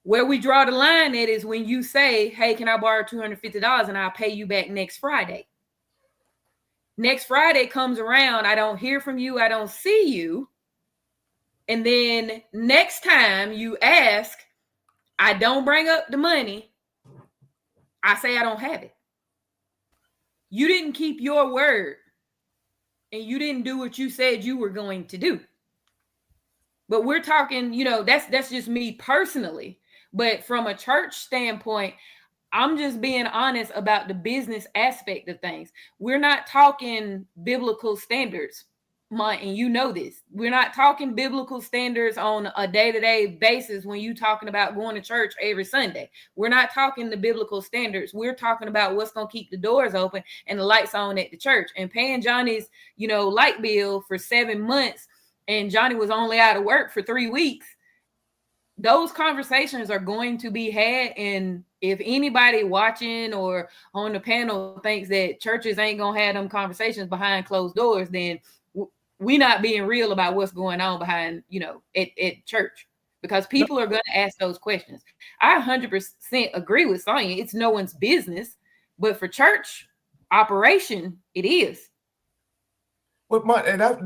Where we draw the line at is when you say, hey, can I borrow $250 and I'll pay you back next Friday. Next Friday comes around, I don't hear from you, I don't see you. And then next time you ask, I don't bring up the money. I say I don't have it. You didn't keep your word and you didn't do what you said you were going to do. But we're talking, that's just me personally. But from a church standpoint, I'm just being honest about the business aspect of things. We're not talking biblical standards, and you know this. We're not talking biblical standards on a day-to-day basis when you're talking about going to church every Sunday. We're not talking the biblical standards. We're talking about what's going to keep the doors open and the lights on at the church. And paying Johnny's, light bill for 7 months, and Johnny was only out of work for 3 weeks. Those conversations are going to be had. And if anybody watching or on the panel thinks that churches ain't going to have them conversations behind closed doors, then we not being real about what's going on behind, at church, because people are going to ask those questions. I 100% agree with Sonia. It's no one's business, but for church operation, it is. Well,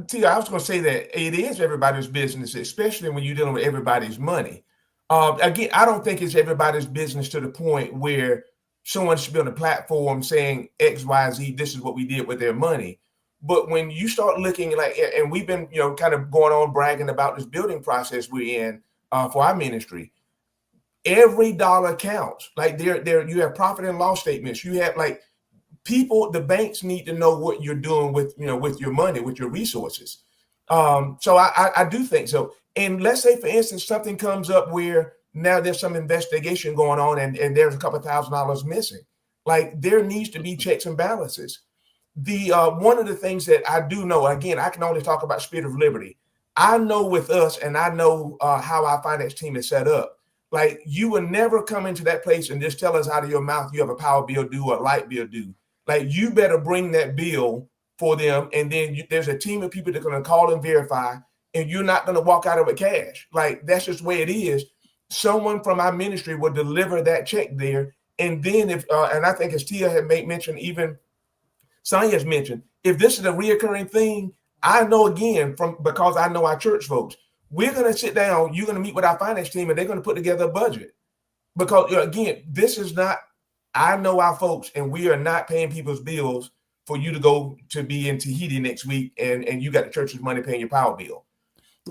Tia, I was going to say that it is everybody's business, especially when you're dealing with everybody's money. Again, I don't think it's everybody's business to the point where someone should be on a platform saying X, Y, Z, this is what we did with their money. But when you start looking and we've been, kind of going on bragging about this building process we're in for our ministry, every dollar counts. Like there, you have profit and loss statements. You have like people, the banks need to know what you're doing with, with your money, with your resources. So I do think so. And let's say, for instance, something comes up where now there's some investigation going on and there's a couple $1,000s missing. Like there needs to be checks and balances. The one of the things that I do know, again, I can only talk about spirit of liberty. I know with us, and I know how our finance team is set up. Like you will never come into that place and just tell us out of your mouth you have a power bill due or a light bill due. Like you better bring that bill for them, and then there's a team of people that are going to call and verify, and you're not going to walk out of it cash. Like that's just the way it is. Someone from our ministry will deliver that check there, and then if and I think as Tia had made mention, even Sonia has mentioned, if this is a reoccurring thing, I know again because I know our church folks, we're going to sit down, you're going to meet with our finance team, and they're going to put together a budget. Because again, this is not, I know our folks, and we are not paying people's bills for you to go to be in Tahiti next week, and you got the church's money paying your power bill.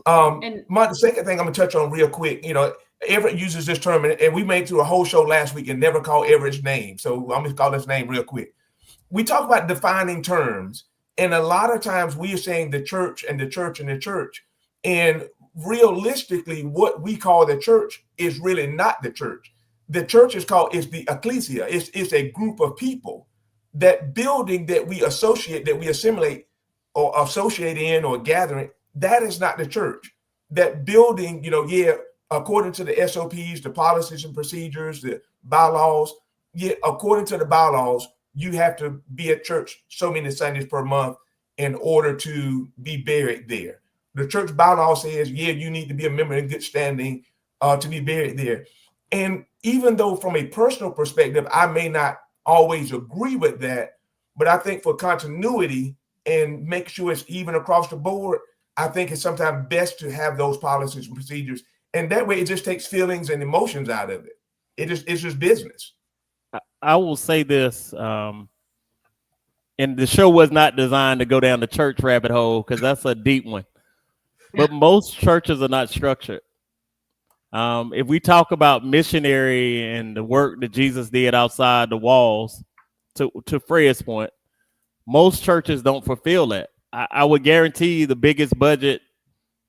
The second thing I'm going to touch on real quick, Everett uses this term, and we made through a whole show last week and never called Everett's name. So I'm going to call his name real quick. We talk about defining terms, and a lot of times we are saying the church and the church and the church. And realistically, what we call the church is really not the church. The church is the ecclesia. It's a group of people. That building that we associate, that we assimilate or associate in or gathering, that is not the church. That building, according to the SOPs, the policies and procedures, the bylaws, according to the bylaws, you have to be at church so many Sundays per month in order to be buried there. The church bylaw says, you need to be a member in good standing to be buried there. And even though from a personal perspective, I may not always agree with that, but I think for continuity and make sure it's even across the board, I think it's sometimes best to have those policies and procedures. And that way it just takes feelings and emotions out of it. It's just business. I will say this, and the show was not designed to go down the church rabbit hole because that's a deep one. But most churches are not structured. If we talk about missionary and the work that Jesus did outside the walls, to Fred's point, most churches don't fulfill that. I would guarantee you the biggest budget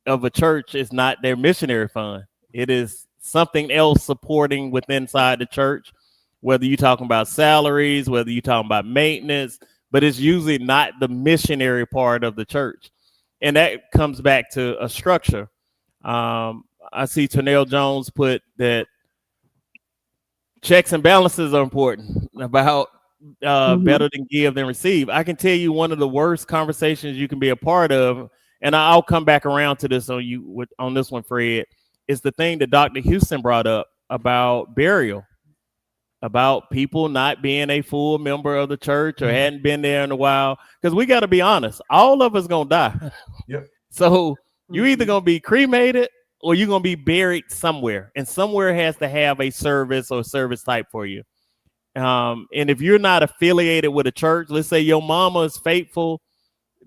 of a church is not their missionary fund. It is something else supporting within inside the church, whether you're talking about salaries, whether you're talking about maintenance, but it's usually not the missionary part of the church. And that comes back to a structure. I see Tennell Jones put that checks and balances are important, about better than give than receive. I can tell you one of the worst conversations you can be a part of, and I'll come back around to this on this one, Fred, is the thing that Dr. Houston brought up about burial, about people not being a full member of the church or hadn't been there in a while. Because we got to be honest, all of us going to die. Yep. So you're either going to be cremated or you're going to be buried somewhere, and somewhere has to have a service or service type for you. And if you're not affiliated with a church, let's say your mama is faithful,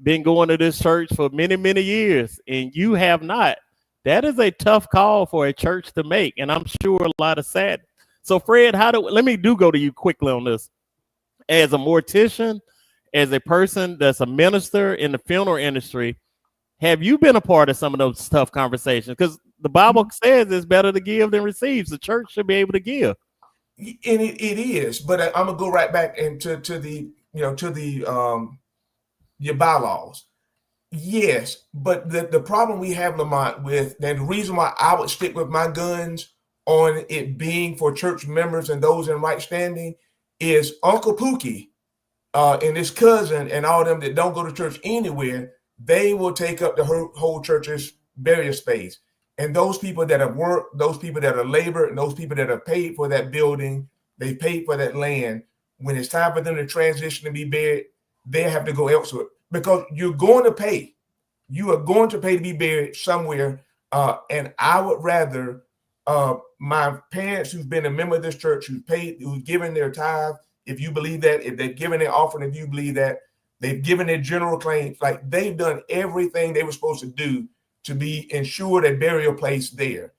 been going to this church for many, many years, and you have not, that is a tough call for a church to make. And I'm sure a lot of sad. So Fred, let me go to you quickly on this. As a mortician, as a person that's a minister in the funeral industry, have you been a part of some of those tough conversations? Because the Bible says it's better to give than receive. The church should be able to give. And it is, but I'm gonna go right back into your bylaws. Yes, but the problem we have, Lamont, and the reason why I would stick with my guns on it being for church members and those in right standing is Uncle Pookie and his cousin and all them that don't go to church anywhere. They will take up the whole church's burial space. And those people that have worked, those people that are labored, and those people that have paid for that building, they paid for that land. When it's time for them to transition and be buried, they have to go elsewhere because you're going to pay. You are going to pay to be buried somewhere. And I would rather my parents who've been a member of this church, who've given their tithe, if you believe that, if they've given their offering, if you believe that, they've given their general claims, like they've done everything they were supposed to do to be ensured a burial place there.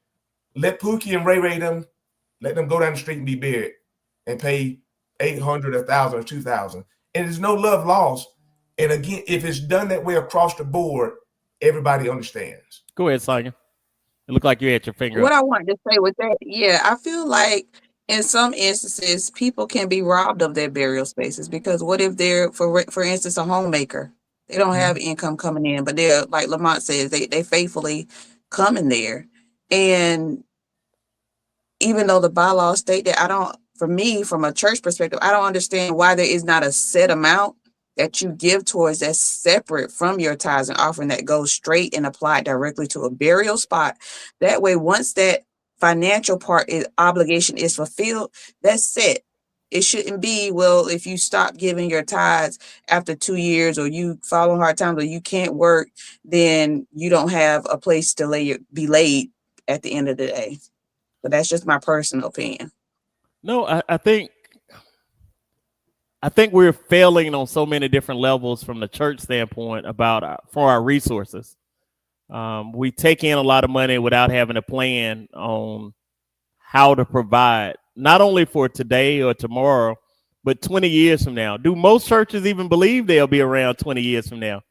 Let Pookie and Ray them Let them go down the street and be buried and pay 800, 1,000, or 2,000. And there's no love lost. And again, if it's done that way across the board, everybody understands. Go ahead, Sonia. It looked like you had your finger What up. I wanted to say with that, yeah, I feel like in some instances people can be robbed of their burial spaces, because what if they're, for instance, a homemaker? They don't have income coming in, but they're, like Lamont says, they faithfully come in there. And even though the bylaws state that, I don't, for me, from a church perspective, I don't understand why there is not a set amount that you give towards that's separate from your tithes and offering, that goes straight and applied directly to a burial spot. That way, once that financial part is obligation is fulfilled, that's set. It shouldn't be, well, if you stop giving your tithes after 2 years, or you fall on hard times, or you can't work, then you don't have a place to be laid at the end of the day. But that's just my personal opinion. No, I think we're failing on so many different levels from the church standpoint about for our resources. We take in a lot of money without having a plan on how to provide, not only for today or tomorrow, but 20 years from now. Do most churches even believe they'll be around 20 years from now?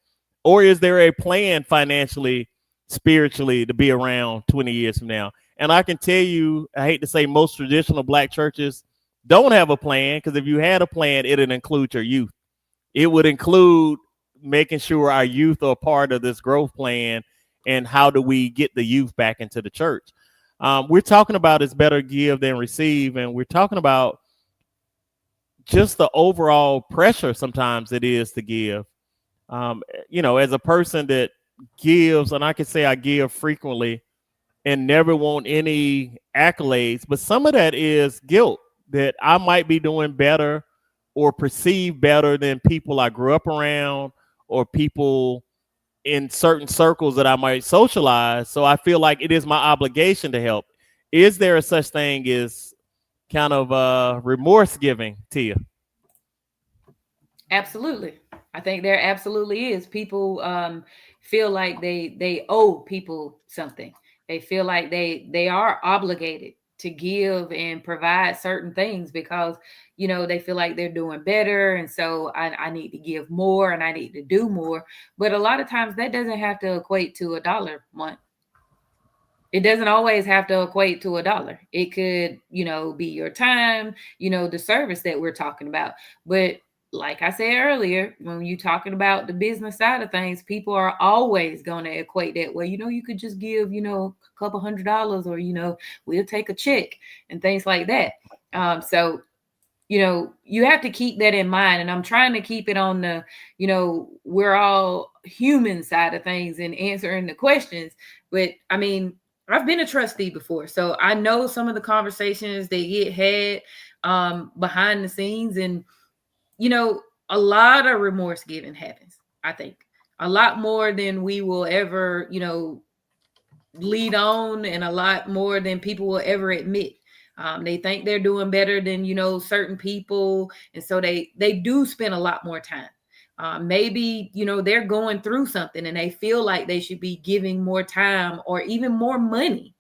Or is there a plan financially, spiritually, to be around 20 years from now? And I can tell you, I hate to say, most traditional Black churches don't have a plan, because if you had a plan, it'd include your youth. It would include making sure our youth are part of this growth plan, and how do we get the youth back into the church. We're talking about it's better give than receive, and we're talking about just the overall pressure sometimes it is to give. As a person that gives, and I can say I give frequently and never want any accolades, but some of that is guilt that I might be doing better or perceive better than people I grew up around, or people in certain circles that I might socialize. So I feel like it is my obligation to help. Is there a such thing as kind of remorse giving, Tia? Absolutely. I think there absolutely is. People feel like they owe people something. They feel like they are obligated to give and provide certain things, because they feel like they're doing better, and so I need to give more and I need to do more. But a lot of times that doesn't have to equate to $1 a month. It doesn't always have to equate to $1. It could, be your time, the service that we're talking about. But like I said earlier, when you're talking about the business side of things, people are always going to equate that. Well, you could just give, a couple $100, or, we'll take a check and things like that. So, you have to keep that in mind. And I'm trying to keep it on the, we're all human side of things and answering the questions. But I mean, I've been a trustee before, so I know some of the conversations they get had behind the scenes, and a lot of remorse giving happens. I think a lot more than we will ever, lead on, and a lot more than people will ever admit. They think they're doing better than certain people, and so they do spend a lot more time. Maybe they're going through something and they feel like they should be giving more time or even more money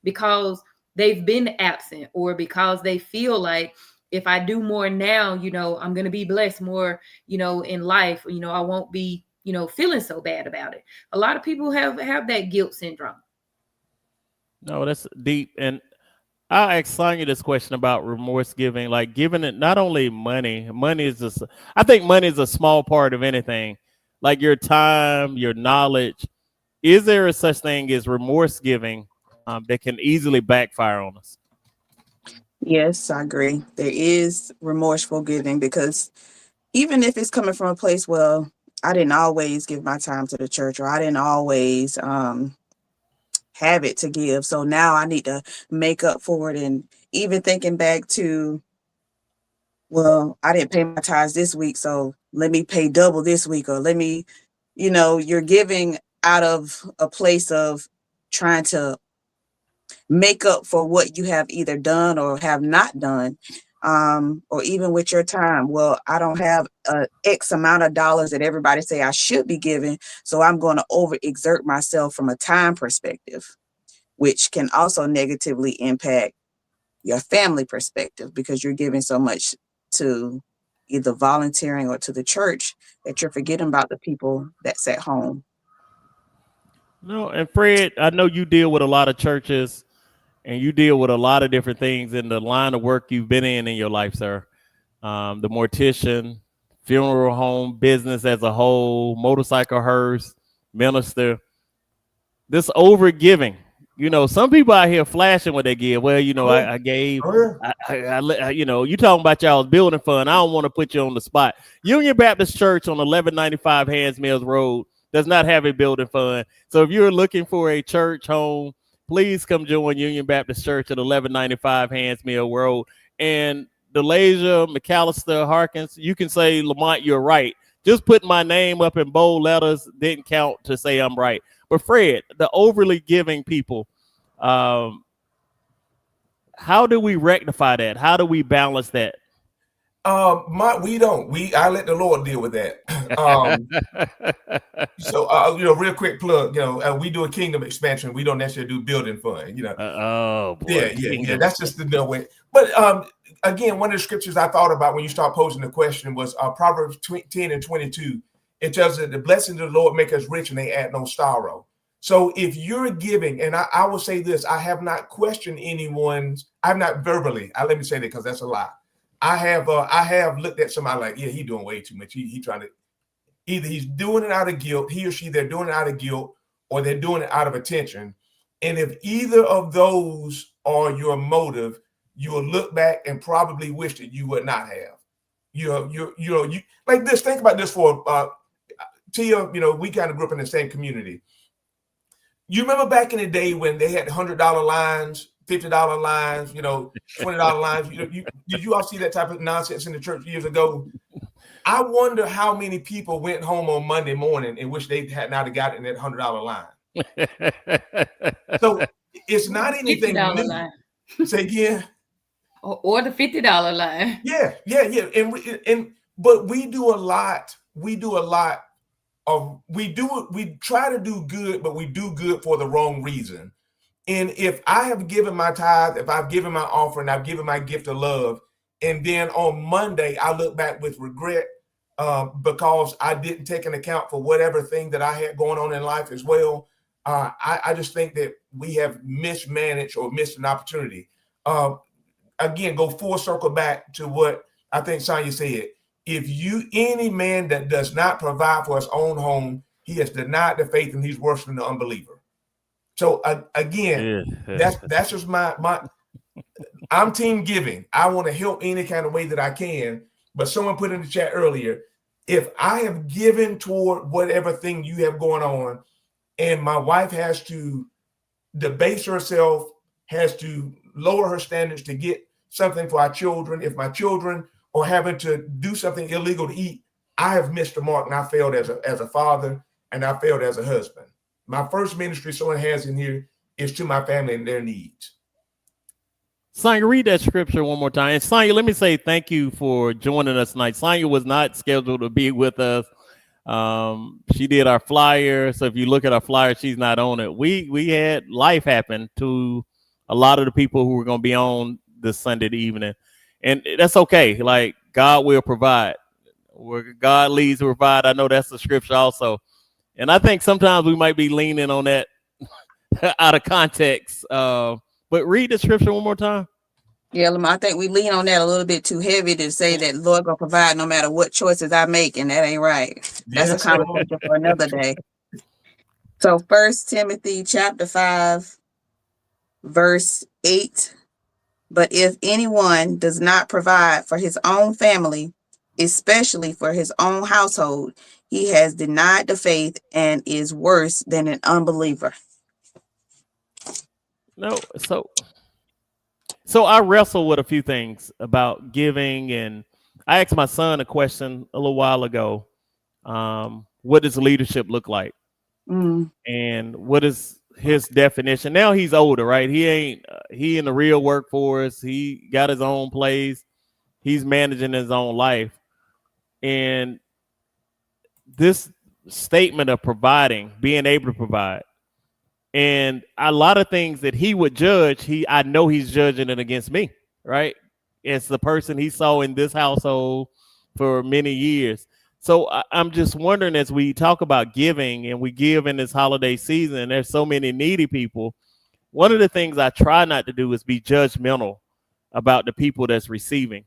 because they've been absent, or because they feel like, if I do more now, I'm going to be blessed more, in life. I won't be, feeling so bad about it. A lot of people have that guilt syndrome. No, that's deep. And I asked Sonya this question about remorse giving, like giving it not only money. I think money is a small part of anything, like your time, your knowledge. Is there a such thing as remorse giving that can easily backfire on us? Yes, I agree. There is remorseful giving, because even if it's coming from a place, well, I didn't always give my time to the church, or I didn't always have it to give. So now I need to make up for it. And even thinking back to, well, I didn't pay my tithes this week, so let me pay double this week, or let me, you're giving out of a place of trying to make up for what you have either done or have not done. Or even with your time, well, I don't have a X amount of dollars that everybody say I should be giving, so I'm going to overexert myself from a time perspective, which can also negatively impact your family perspective, because you're giving so much to either volunteering or to the church that you're forgetting about the people that's at home. No, and Fred, I know you deal with a lot of churches and you deal with a lot of different things in the line of work you've been in your life, sir. The mortician, funeral home, business as a whole, motorcycle hearse, minister. This over giving. You know, some people out here flashing what they give. Well, you know, I gave, you know, you talking about y'all's building fund. I don't want to put you on the spot. Union Baptist Church on 1195 Hands Mills Road does not have a building fund. So if you're looking for a church home, please come join Union Baptist Church at 1195 Hands Mill Road. And DeLasia, McAllister, Harkins, you can say, Lamont, you're right. Just putting my name up in bold letters didn't count to say I'm right. But Fred, the overly giving people, how do we rectify that? How do we balance that? I let the Lord deal with that. So you know, real quick plug, you know, we do a kingdom expansion. We don't necessarily do building fund, you know. Oh boy. Yeah. That's just the no way. But again, one of the scriptures I thought about when you start posing the question was Proverbs 10 and 22. It tells us the blessings of the Lord make us rich and they add no sorrow. So if you're giving, and I will say this, I have not questioned anyone's, I'm not verbally, let me say that because that's a lie. I have looked at somebody like, yeah, he's doing way too much. He trying to, either he's doing it out of guilt, he or she, they're doing it out of guilt, or they're doing it out of attention. And if either of those are your motive, you will look back and probably wish that you would not have. You like this. Think about this for Tia. You know, we kind of grew up in the same community. You remember back in the day when they had $100 lines, $50 lines, you know, $20 lines. Did you all see that type of nonsense in the church years ago? I wonder how many people went home on Monday morning and wish they had not gotten that $100 line. So it's not anything new. Line. Say again. Or the $50 line. Yeah. But we do a lot. We try to do good, but we do good for the wrong reason. And if I have given my tithe, if I've given my offering, I've given my gift of love, and then on Monday I look back with regret because I didn't take an account for whatever thing that I had going on in life as well. I just think that we have mismanaged or missed an opportunity. Again, go full circle back to what I think Sonia said. If any man that does not provide for his own home, he has denied the faith and he's worse than the unbeliever. So again, that's just my I'm team giving. I want to help any kind of way that I can. But someone put in the chat earlier, if I have given toward whatever thing you have going on, and my wife has to debase herself, has to lower her standards to get something for our children, if my children are having to do something illegal to eat, I have missed the mark and I failed as a father and I failed as a husband. My first ministry someone has in here is to my family and their needs. Sonia, read that scripture one more time. And Sonia, let me say thank you for joining us tonight. Sonia was not scheduled to be with us. She did our flyer. So if you look at our flyer, she's not on it. We had life happen to a lot of the people who were going to be on this Sunday evening. And that's okay. Like, God will provide. Where God leads to provide. I know that's the scripture also. And I think sometimes we might be leaning on that out of context. But read the scripture one more time. Yeah, I think we lean on that a little bit too heavy to say that Lord gonna provide no matter what choices I make, and that ain't right. That's a conversation for another day. So 1 Timothy chapter 5, verse 8. But if anyone does not provide for his own family, especially for his own household, he has denied the faith and is worse than an unbeliever. No, so I wrestle with a few things about giving, and I asked my son a question a little while ago. What does leadership look like? And what is his definition? Now he's older, right? He in the real workforce. He got his own place. He's managing his own life. And this statement of providing, being able to provide, And a lot of things that he would judge, I know he's judging it against me, right? It's the person he saw in this household for many years. So I'm just wondering, as we talk about giving and we give in this holiday season, there's so many needy people. One of the things I try not to do is be judgmental about the people that's receiving.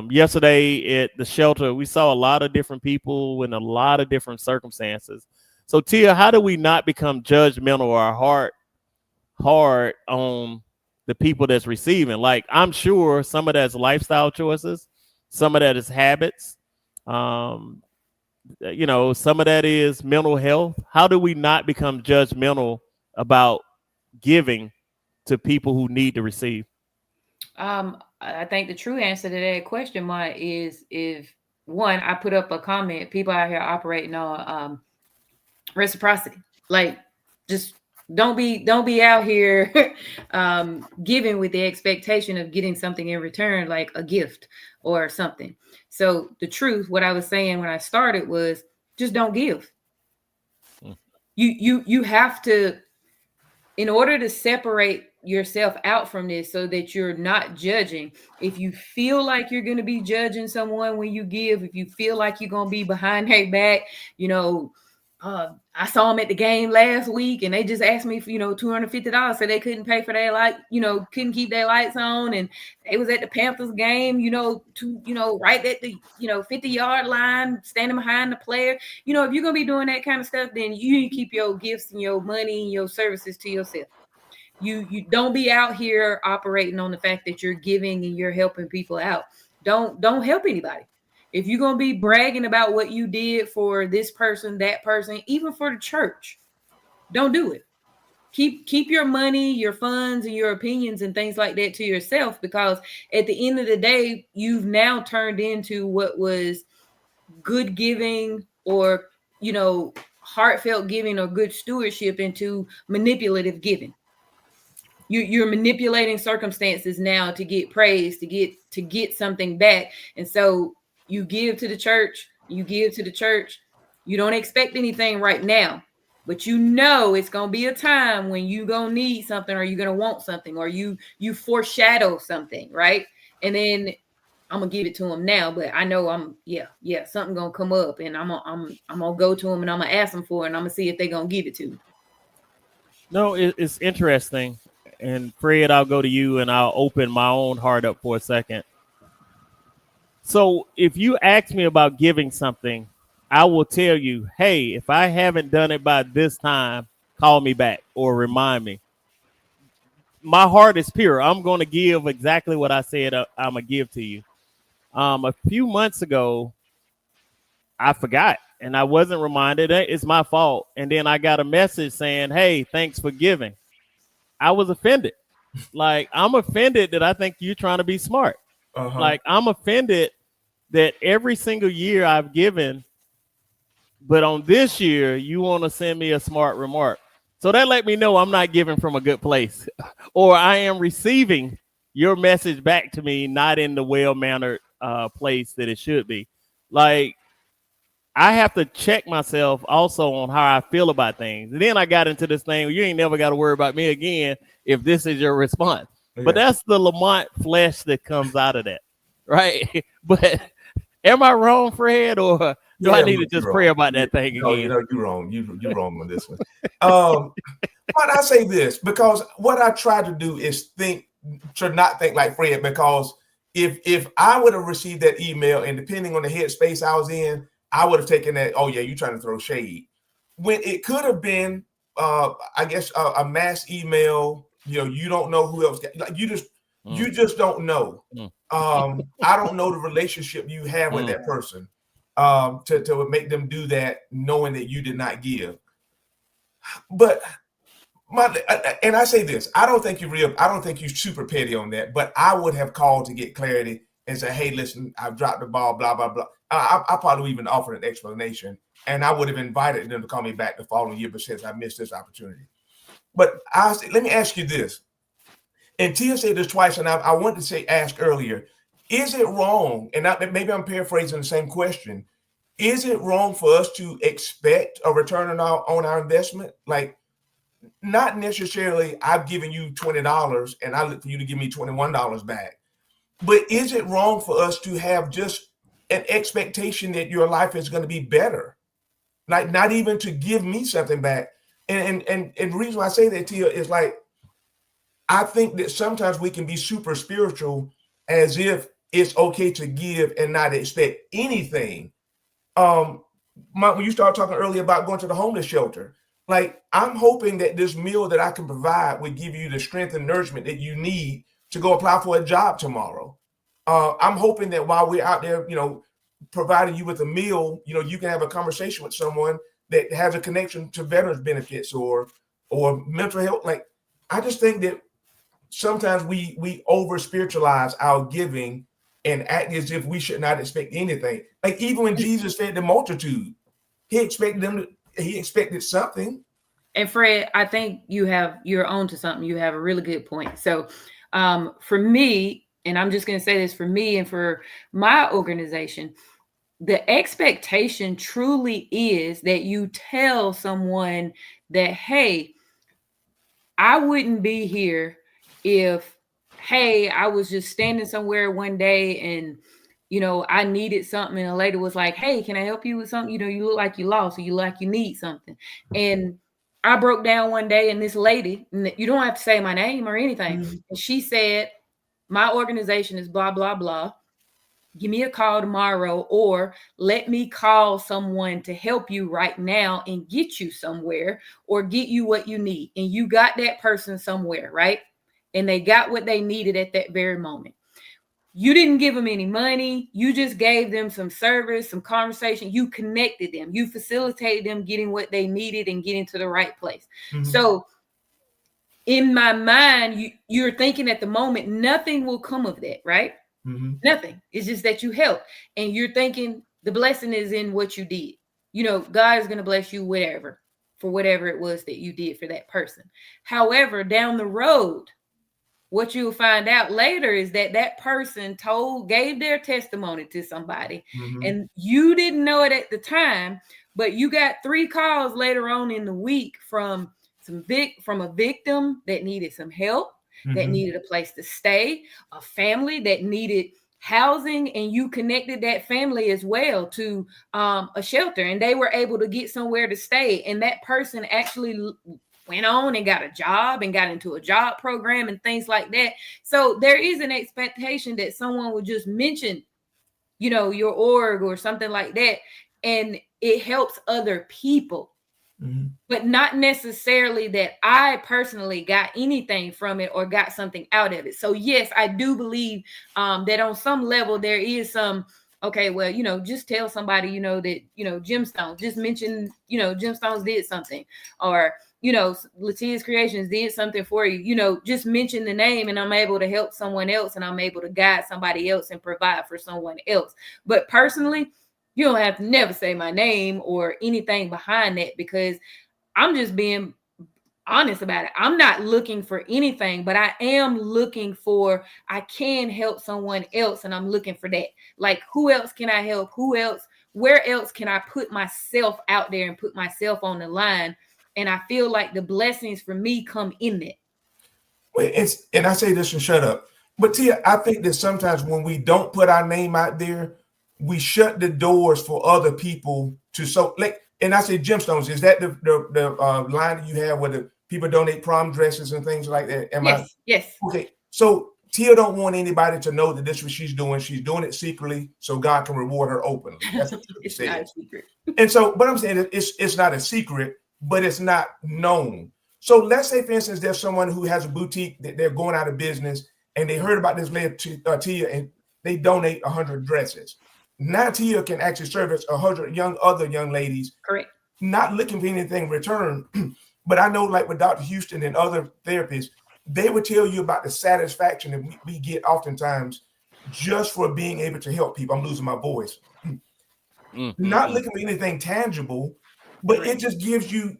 Yesterday at the shelter, we saw a lot of different people in a lot of different circumstances. So Tia, how do we not become judgmental or hard on the people that's receiving? Like, I'm sure some of that's lifestyle choices, some of that is habits, some of that is mental health. How do we not become judgmental about giving to people who need to receive? I think the true answer to that question, Mike, is if one, I put up a comment, people out here operating on reciprocity. Like, just don't be out here giving with the expectation of getting something in return, like a gift or something. So the truth, what I was saying when I started was just don't give. You have to, in order to separate yourself out from this so that you're not judging. If you feel like you're going to be judging someone when you give, if you feel like you're going to be behind their back, I saw them at the game last week and they just asked me for, $250 so they couldn't pay for their couldn't keep their lights on. And they was at the Panthers game, right at the, 50-yard line, standing behind the player. If you're going to be doing that kind of stuff, then you need to keep your gifts and your money and your services to yourself. You don't be out here operating on the fact that you're giving and you're helping people out. Don't help anybody. If you're going to be bragging about what you did for this person, that person, even for the church, don't do it. Keep your money, your funds, and your opinions and things like that to yourself, because at the end of the day, you've now turned into what was good giving or, heartfelt giving or good stewardship into manipulative giving. You're manipulating circumstances now to get praise, to get something back. And so you give to the church, you don't expect anything right now, but it's going to be a time when you're going to need something, or you're going to want something, or you foreshadow something, right? And then I'm going to give it to them now, but I know something going to come up, and I'm going to go to them and I'm going to ask them for it, and I'm going to see if they're going to give it to me. No, it's interesting. And Fred, I'll go to you and I'll open my own heart up for a second. So if you ask me about giving something, I will tell you, hey, if I haven't done it by this time, call me back or remind me. My heart is pure. I'm going to give exactly what I said I'm going to give to you. A few months ago, I forgot and I wasn't reminded. It's my fault. And then I got a message saying, hey, thanks for giving. I was offended. Like, I'm offended that I think you're trying to be smart. Like, I'm offended that every single year I've given, but on this year, you want to send me a smart remark. So that let me know I'm not giving from a good place, or I am receiving your message back to me not in the well-mannered place that it should be. Like, I have to check myself also on how I feel about things. And then I got into this thing where you ain't never got to worry about me again if this is your response. Yeah. But that's the Lamont flesh that comes out of that, right? But am I wrong, Fred, or do I need to just pray about that thing again? No, you're wrong. You're wrong on this one. But I say this because what I try to do is not think like Fred, because if I would have received that email and depending on the headspace I was in, I would have taken that, oh, yeah, you're trying to throw shade. When it could have been, I guess, a mass email, you don't know who else. You just don't know. I don't know the relationship you have with that person to make them do that knowing that you did not give. But and I say this, I don't think you're super petty on that, but I would have called to get clarity and say, hey, listen, I've dropped the ball, blah, blah, blah. I probably even offered an explanation, and I would have invited them to call me back the following year, but since I missed this opportunity. But let me ask you this, and Tia said this twice, and I wanted to ask earlier, is it wrong, and maybe I'm paraphrasing the same question, is it wrong for us to expect a return on our investment? Like, not necessarily I've given you $20 and I look for you to give me $21 back. But is it wrong for us to have just an expectation that your life is going to be better? Like not even to give me something back. And the reason why I say that, Tia, is like I think that sometimes we can be super spiritual as if it's okay to give and not expect anything. When you started talking earlier about going to the homeless shelter, like I'm hoping that this meal that I can provide would give you the strength and nourishment that you need to go apply for a job tomorrow. I'm hoping that while we're out there, providing you with a meal, you can have a conversation with someone that has a connection to veterans benefits or mental health. Like I just think that sometimes we over spiritualize our giving and act as if we should not expect anything. Like even when Jesus fed the multitude, he expected something. And Fred, I think you're on to something. You have a really good point. So for me, and I'm just going to say this for me and for my organization, the expectation truly is that you tell someone that, hey, I wouldn't be here if, hey, I was just standing somewhere one day and, I needed something. And a lady was like, hey, can I help you with something? You look like you lost or you look like you need something. And I broke down one day and this lady, you don't have to say my name or anything. Mm-hmm. And she said, my organization is blah, blah, blah. Give me a call tomorrow or let me call someone to help you right now and get you somewhere or get you what you need. And you got that person somewhere, right? And they got what they needed at that very moment. You didn't give them any money. You just gave them some service, some conversation. You connected them. You facilitated them getting what they needed and getting to the right place. Mm-hmm. So in my mind, you're thinking at the moment, nothing will come of that, right? Mm-hmm. Nothing. It's just that you help. And you're thinking the blessing is in what you did. God is going to bless you for whatever it was that you did for that person. However, down the road, what you'll find out later is that person gave their testimony to somebody. Mm-hmm. And you didn't know it at the time, but you got 3 calls later on in the week from a victim that needed some help, mm-hmm. that needed a place to stay, a family that needed housing, and you connected that family as well to a shelter, and they were able to get somewhere to stay. And that person actually went on and got a job and got into a job program and things like that. So there is an expectation that someone would just mention, your org or something like that, and it helps other people. Mm-hmm. But not necessarily that I personally got anything from it or got something out of it. So yes, I do believe that on some level there is some, okay, well, just tell somebody, that, Gemstones, just mention, Gemstones did something, or, Latia's Creations did something for you, just mention the name and I'm able to help someone else and I'm able to guide somebody else and provide for someone else. But personally, you don't have to never say my name or anything behind that, because I'm just being honest about it. I'm not looking for anything, but I am looking for, I can help someone else, and I'm looking for that. Like, who else can I help? Who else? Where else can I put myself out there and put myself on the line? And I feel like the blessings for me come in that. And I say this and shut up. But Tia, I think that sometimes when we don't put our name out there, we shut the doors for other people to and I say Gemstones, is that the line that you have where the people donate prom dresses and things like that? Yes. Okay. So Tia don't want anybody to know that this is what she's doing. She's doing it secretly so God can reward her openly. That's what it's says. Not a secret. And so, but I'm saying it's not a secret, but it's not known. So let's say, for instance, there's someone who has a boutique that they're going out of business and they heard about this lady Tia and they donate 100 dresses. Now Tia can actually service 100 other young ladies. Correct. Not looking for anything in return. But I know, like with Dr. Houston and other therapists, they would tell you about the satisfaction that we get oftentimes just for being able to help people. I'm losing my voice. Mm-hmm. Not looking for anything tangible, but it just gives you,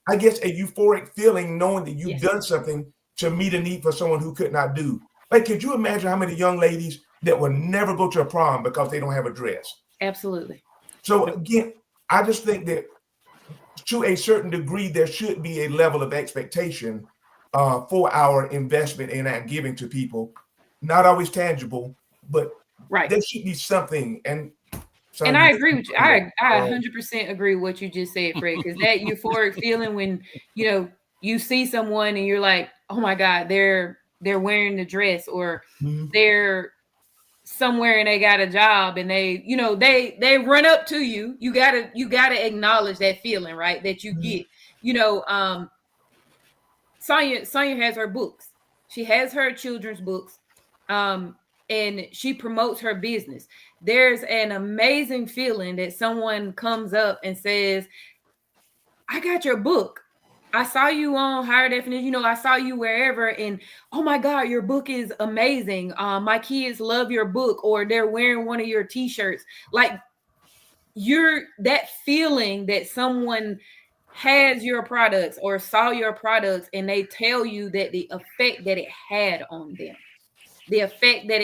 I guess, a euphoric feeling knowing that you've done something to meet a need for someone who could not do. Like, could you imagine how many young ladies that will never go to a prom because they don't have a dress? Absolutely. So again, I just think that to a certain degree, there should be a level of expectation for our investment in our giving to people. Not always tangible, but Right. there should be something. And I agree with you. I 100% agree with what you just said, Fred, because that euphoric feeling when, you know, you see someone and you're like, oh my God, they're wearing the dress, or they're somewhere and they got a job, and they, you know, they run up to you. You gotta acknowledge that feeling, right? That you get, you know, Sonia has her books. She has her children's books. And she promotes her business. There's an amazing feeling that someone comes up and says, I got your book. I saw you on Higher Definition. You know, I saw you wherever, and oh my God, your book is amazing. My kids love your book, or they're wearing one of your t-shirts. Like, that feeling that someone has your products or saw your products, and they tell you that the effect that it had on them, the effect that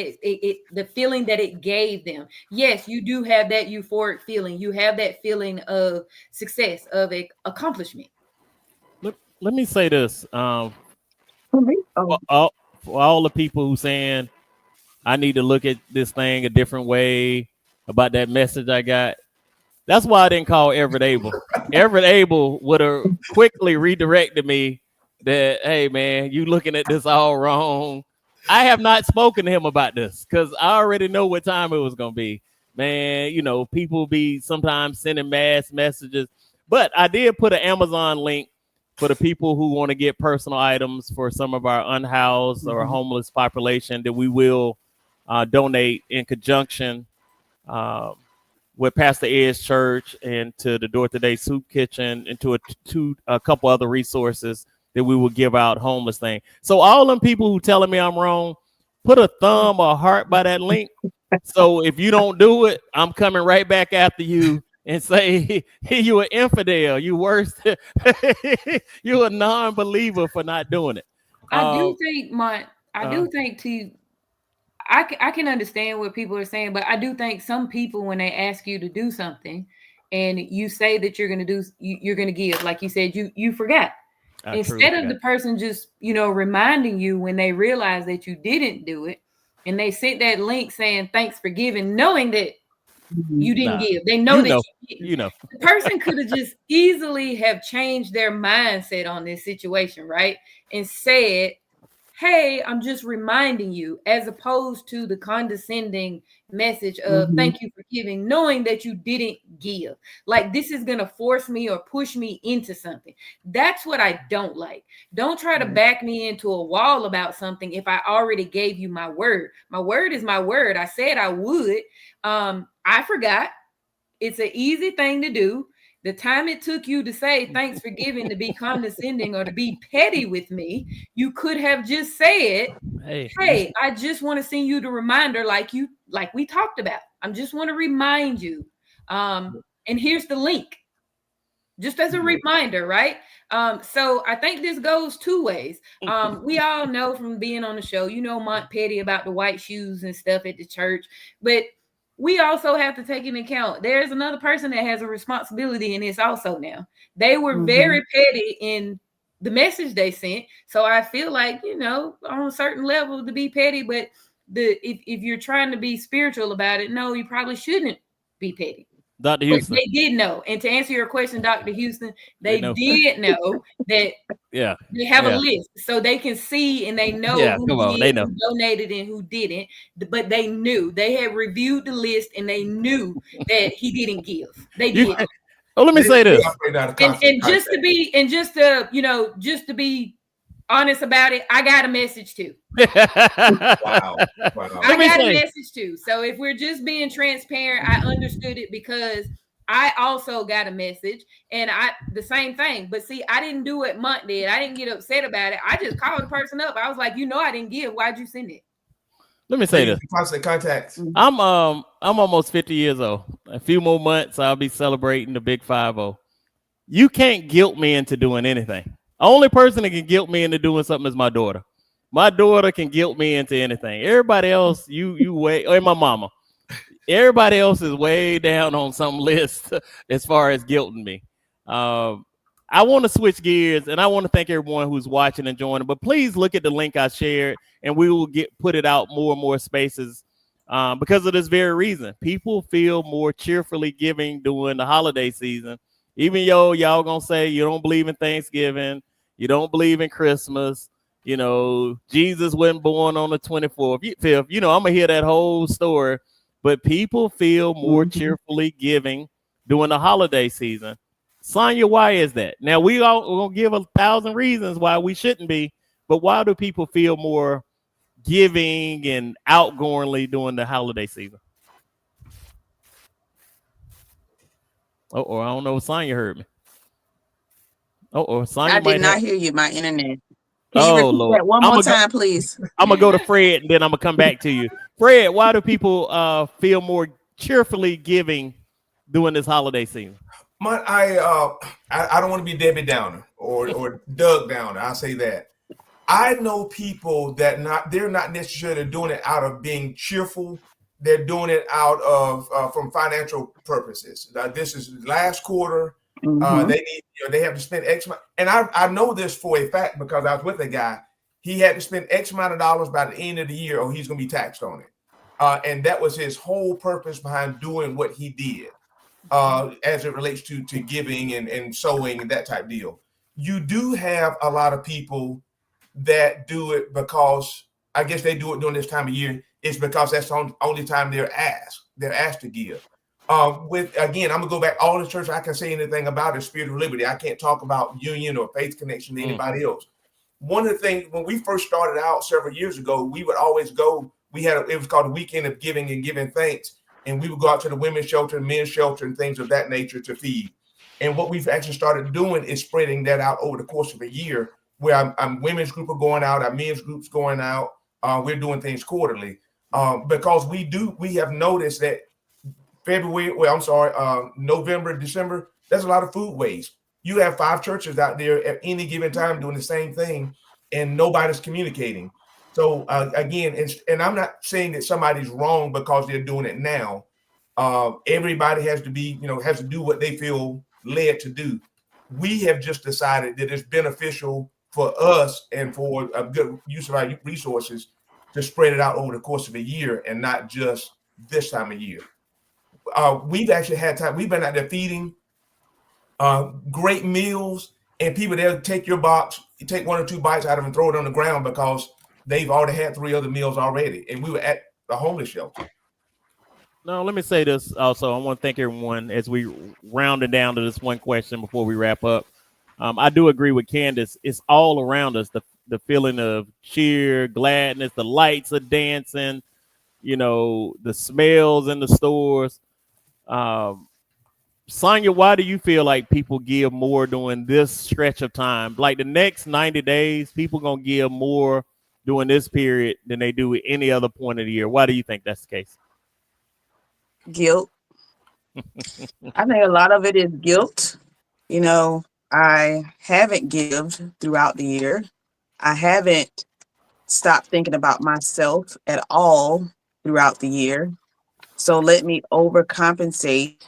the feeling that it gave them. Yes, you do have that euphoric feeling. You have that feeling of success, of accomplishment. Let me say this. For all the people who saying I need to look at this thing a different way about that message I got, that's why I didn't call Everett Abel. Everett Abel would have quickly redirected me that, hey, man, you looking at this all wrong. I have not spoken to him about this because I already know what time it was going to be. Man, you know, people be sometimes sending mass messages. But I did put an Amazon link for the people who want to get personal items for some of our unhoused or homeless population that we will donate in conjunction with Pastor Ed's church and to the Door Today Soup Kitchen and to a couple other resources that we will give out homeless thing. So all them people who telling me I'm wrong, put a thumb or a heart by that link. So if you don't do it, I'm coming right back after you and say, hey, you an infidel, you worse, you a non-believer for not doing it. I do think I can understand what people are saying, but I do think some people, when they ask you to do something and you say that you're going to do, you're going to give, like you said, you forgot. Instead of the person just, you know, reminding you when they realize that you didn't do it, and they sent that link saying, thanks for giving, knowing that you didn't give. They know that you didn't. You know. The person could have just easily have changed their mindset on this situation, right? And said, hey, I'm just reminding you, as opposed to the condescending message of thank you for giving, knowing that you didn't give. Like, this is going to force me or push me into something. That's what I don't like. Don't try to back me into a wall about something if I already gave you my word. My word is my word. I said I would. I forgot. It's an easy thing to do. The time it took you to say thanks for giving, to be condescending or to be petty with me, you could have just said, hey, I just want to send you the reminder like we talked about. I just want to remind you. And here's the link. Just as a reminder, right? So I think this goes two ways. We all know from being on the show, you know, Mont Petty about the white shoes and stuff at the church, but we also have to take into account there's another person that has a responsibility in this also now. They were very petty in the message they sent. So I feel like, you know, on a certain level to be petty, but if you're trying to be spiritual about it, no, you probably shouldn't be petty. Dr. Houston. But they did know. And to answer your question, Dr. Houston, they did know that they have a list so they can see and they know who donated and who didn't. But they knew. They had reviewed the list and they knew that he didn't give. They did. Oh, let me say this. And just to be honest about it, I got a message too. Wow. I got a message too. So if we're just being transparent, I understood it because I also got a message and the same thing. But see, I didn't do what Mont did. I didn't get upset about it. I just called the person up. I was like, you know, I didn't give. Why'd you send it? Let me say this. Constant contact. I'm almost 50 years old. A few more months, I'll be celebrating the big 5-0. You can't guilt me into doing anything. Only person that can guilt me into doing something is my daughter. My daughter can guilt me into anything. Everybody else, you way, or my mama. Everybody else is way down on some list as far as guilting me. I want to switch gears, and I want to thank everyone who's watching and joining. But please look at the link I shared, and we will put it out more and more spaces because of this very reason. People feel more cheerfully giving during the holiday season. Even though y'all gonna say you don't believe in Thanksgiving, you don't believe in Christmas. You know, Jesus wasn't born on the 24th, 5th. You know, I'm gonna hear that whole story. But people feel more cheerfully giving during the holiday season. Sonya, why is that? Now we're gonna give 1,000 reasons why we shouldn't be, but why do people feel more giving and outgoingly during the holiday season? Oh, I don't know if Sonya heard me. Oh, Sonya I did might have. not hear you. My internet. Can you Oh repeat Lord, that one more time, please? I'm gonna go to Fred, and then I'm gonna come back to you. Fred, why do people feel more cheerfully giving during this holiday season? I don't want to be Debbie Downer or Doug Downer. I'll say that. I know people that they're not necessarily doing it out of being cheerful. They're doing it out of from financial purposes. This is last quarter. Mm-hmm. They need, they have to spend X amount, and I know this for a fact because I was with a guy. He had to spend X amount of dollars by the end of the year, or he's going to be taxed on it. And that was his whole purpose behind doing what he did, as it relates to giving and sowing and that type deal. You do have a lot of people that do it because I guess they do it during this time of year. It's because that's the only time they're asked to give. With again, I'm gonna go back. All the church I can say anything about is Spirit of Liberty. I can't talk about Union or Faith Connection to anybody else. One of the things when we first started out several years ago, we would always go. It was called the Weekend of Giving and Giving Thanks, and we would go out to the women's shelter, men's shelter, and things of that nature to feed. And what we've actually started doing is spreading that out over the course of a year, where I'm women's group are going out, our men's group's going out. We're doing things quarterly because we have noticed that November, December, there's a lot of food waste. You have 5 churches out there at any given time doing the same thing, and nobody's communicating. So again, and I'm not saying that somebody's wrong because they're doing it now. Everybody has to has to do what they feel led to do. We have just decided that it's beneficial for us and for a good use of our resources to spread it out over the course of a year and not just this time of year. We've actually had time. We've been out there feeding great meals, and people, they'll take your box, you take 1 or 2 bites out of it and throw it on the ground because they've already had 3 other meals already. And we were at the homeless shelter. No, let me say this also. I want to thank everyone as we rounding down to this one question before we wrap up. I do agree with Candace. It's all around us. The feeling of cheer, gladness, the lights are dancing, the smells in the stores. Sonya, why do you feel like people give more during this stretch of time? Like the next 90 days, people going to give more during this period than they do at any other point of the year. Why do you think that's the case? Guilt. I think a lot of it is guilt. I haven't given throughout the year. I haven't stopped thinking about myself at all throughout the year. So let me overcompensate.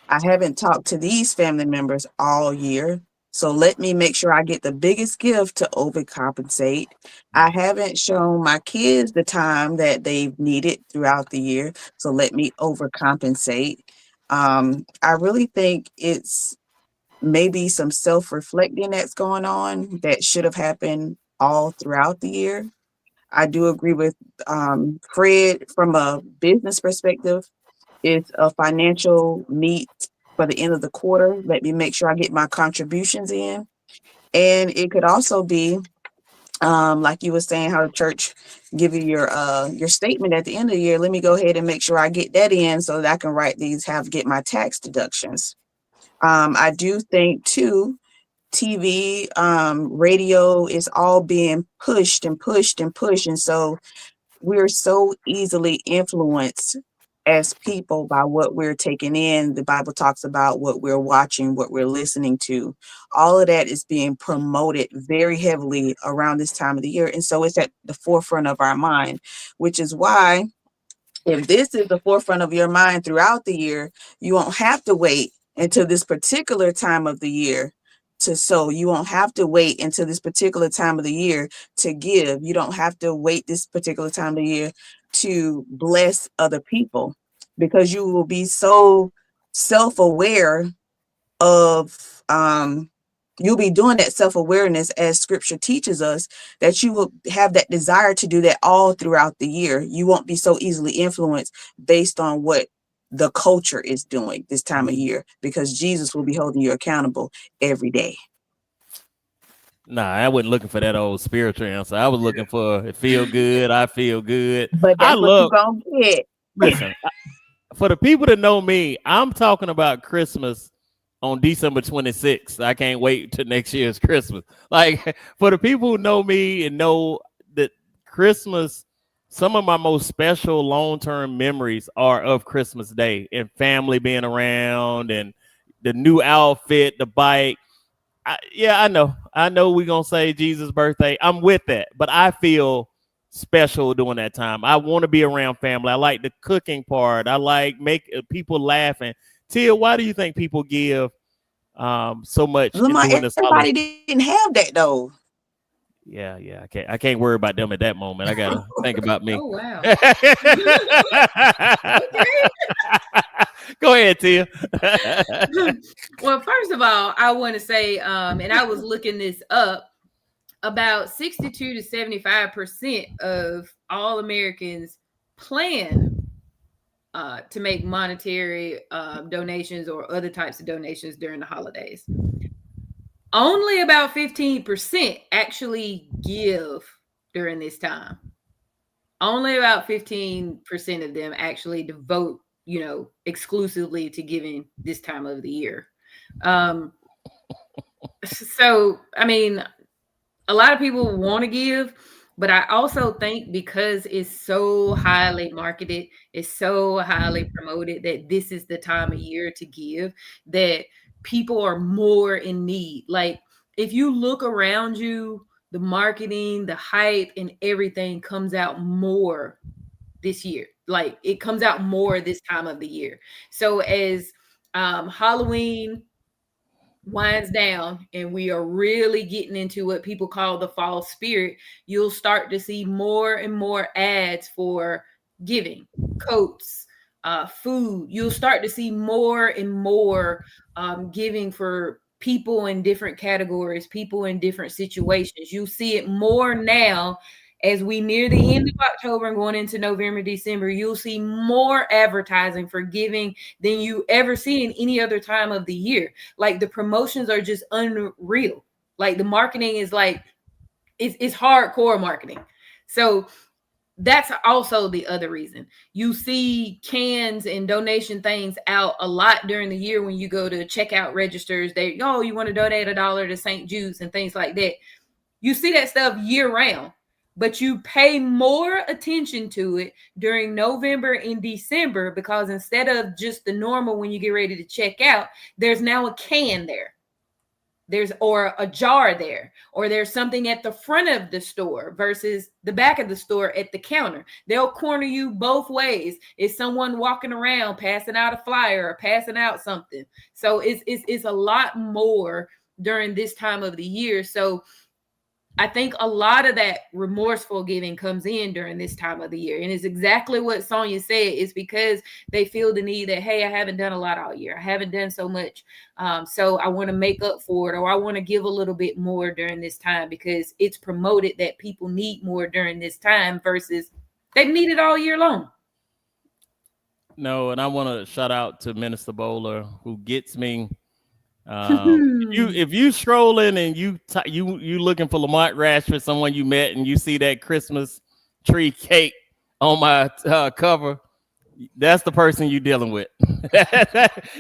I haven't talked to these family members all year. So let me make sure I get the biggest gift to overcompensate. I haven't shown my kids the time that they've needed throughout the year. So let me overcompensate. I really think it's maybe some self-reflecting that's going on that should have happened all throughout the year. I do agree with Fred from a business perspective. It's a financial meet for the end of the quarter. Let me make sure I get my contributions in. And it could also be, like you were saying, how the church give you your statement at the end of the year. Let me go ahead and make sure I get that in so that I can get my tax deductions. I do think too, TV, radio is all being pushed and pushed and pushed. And so we're so easily influenced as people by what we're taking in. The Bible talks about what we're watching, what we're listening to. All of that is being promoted very heavily around this time of the year. And so it's at the forefront of our mind, which is why if this is the forefront of your mind throughout the year, you won't have to wait until this particular time of the year to sow. You won't have to wait until this particular time of the year to give. You don't have to wait this particular time of the year to bless other people, because you will be so self-aware of you'll be doing that self-awareness, as scripture teaches us, that you will have that desire to do that all throughout the year. You won't be so easily influenced based on what the culture is doing this time of year, because Jesus will be holding you accountable every day. Nah, I wasn't looking for that old spiritual answer. I was looking for it feel good. I feel good. But I that's what you're love, gonna get. listen, for the people that know me, I'm talking about Christmas on December 26th. I can't wait till next year's Christmas. Like, for the people who know me and know that Christmas, some of my most special long-term memories are of Christmas Day and family being around and the new outfit, the bike. I know we're gonna say Jesus' birthday. I'm with that, but I feel special during that time. I want to be around family. I like the cooking part. I like make people laughing. Tia, why do you think people give so much in Lamar, doing this holiday? everybody didn't have that though. Yeah, I can't worry about them at that moment. I gotta think about me. Oh wow. Go ahead, Tia. Well, first of all, I want to say, and I was looking this up, about 62 to 75% of all Americans plan to make monetary donations or other types of donations during the holidays. Only about 15% actually give during this time. Only about 15% of them actually devote, exclusively to giving this time of the year. So, I mean, a lot of people want to give, but I also think because it's so highly marketed, it's so highly promoted that this is the time of year to give, that people are more in need. Like, if you look around you, the marketing, the hype, and everything comes out more this year. Like, it comes out more this time of the year. So as Halloween winds down and we are really getting into what people call the fall spirit, you'll start to see more and more ads for giving, coats, food. You'll start to see more and more giving for people in different categories, people in different situations. You see it more now as we near the end of October and going into November, December. You'll see more advertising for giving than you ever see in any other time of the year. Like, the promotions are just unreal. Like, the marketing is like, it's hardcore marketing. So that's also the other reason. You see cans and donation things out a lot during the year when you go to checkout registers. You want to donate $1 to St. Jude's and things like that. You see that stuff year round, but you pay more attention to it during November and December, because instead of just the normal when you get ready to check out, there's now a can there. Or a jar there, or there's something at the front of the store versus the back of the store at the counter. They'll corner you both ways. Is someone walking around passing out a flyer or passing out something? So it's a lot more during this time of the year. So I think a lot of that remorseful giving comes in during this time of the year. And it's exactly what Sonia said. It's because they feel the need that, hey, I haven't done a lot all year. I haven't done so much. So I want to make up for it, or I want to give a little bit more during this time, because it's promoted that people need more during this time versus they've needed all year long. No, and I want to shout out to Minister Bowler, who gets me. If you strolling and you looking for Lamont Rashford, someone you met, and you see that Christmas tree cake on my cover, that's the person you dealing with.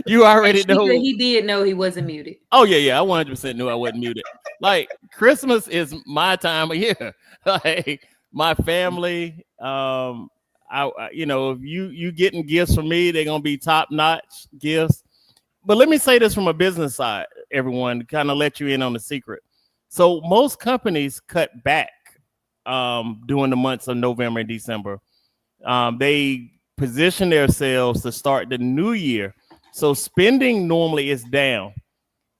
You already know. He did know he wasn't muted. Oh yeah, I 100% knew I wasn't muted. Like, Christmas is my time of year. Like, my family, if you getting gifts from me, they're gonna be top notch gifts. But let me say this from a business side, everyone, to kind of let you in on the secret. So most companies cut back during the months of November and December. They position themselves to start the new year. So spending normally is down.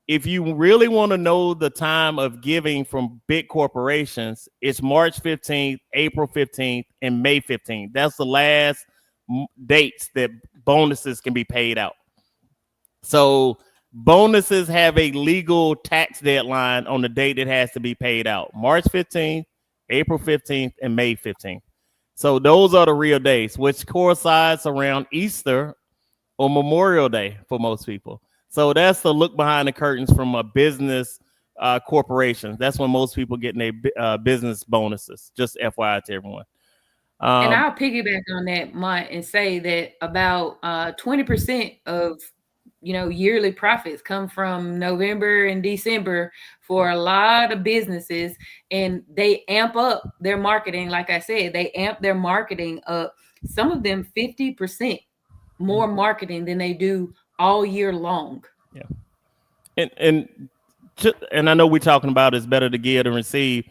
if you really want to know the time of giving from big corporations, it's March 15th, April 15th, and May 15th. That's the last dates that bonuses can be paid out. So bonuses have a legal tax deadline on the date it has to be paid out. March 15th, April 15th, and May 15th. So those are the real days, which coincides around Easter or Memorial Day for most people. So that's the look behind the curtains from a business corporation. That's when most people get their business bonuses. Just FYI to everyone. And I'll piggyback on that, Mont, and say that about 20% of yearly profits come from November and December for a lot of businesses, and they amp up their marketing. Like I said, they amp their marketing up. Some of them 50% more marketing than they do all year long. Yeah, and I know we're talking about it's better to give than receive.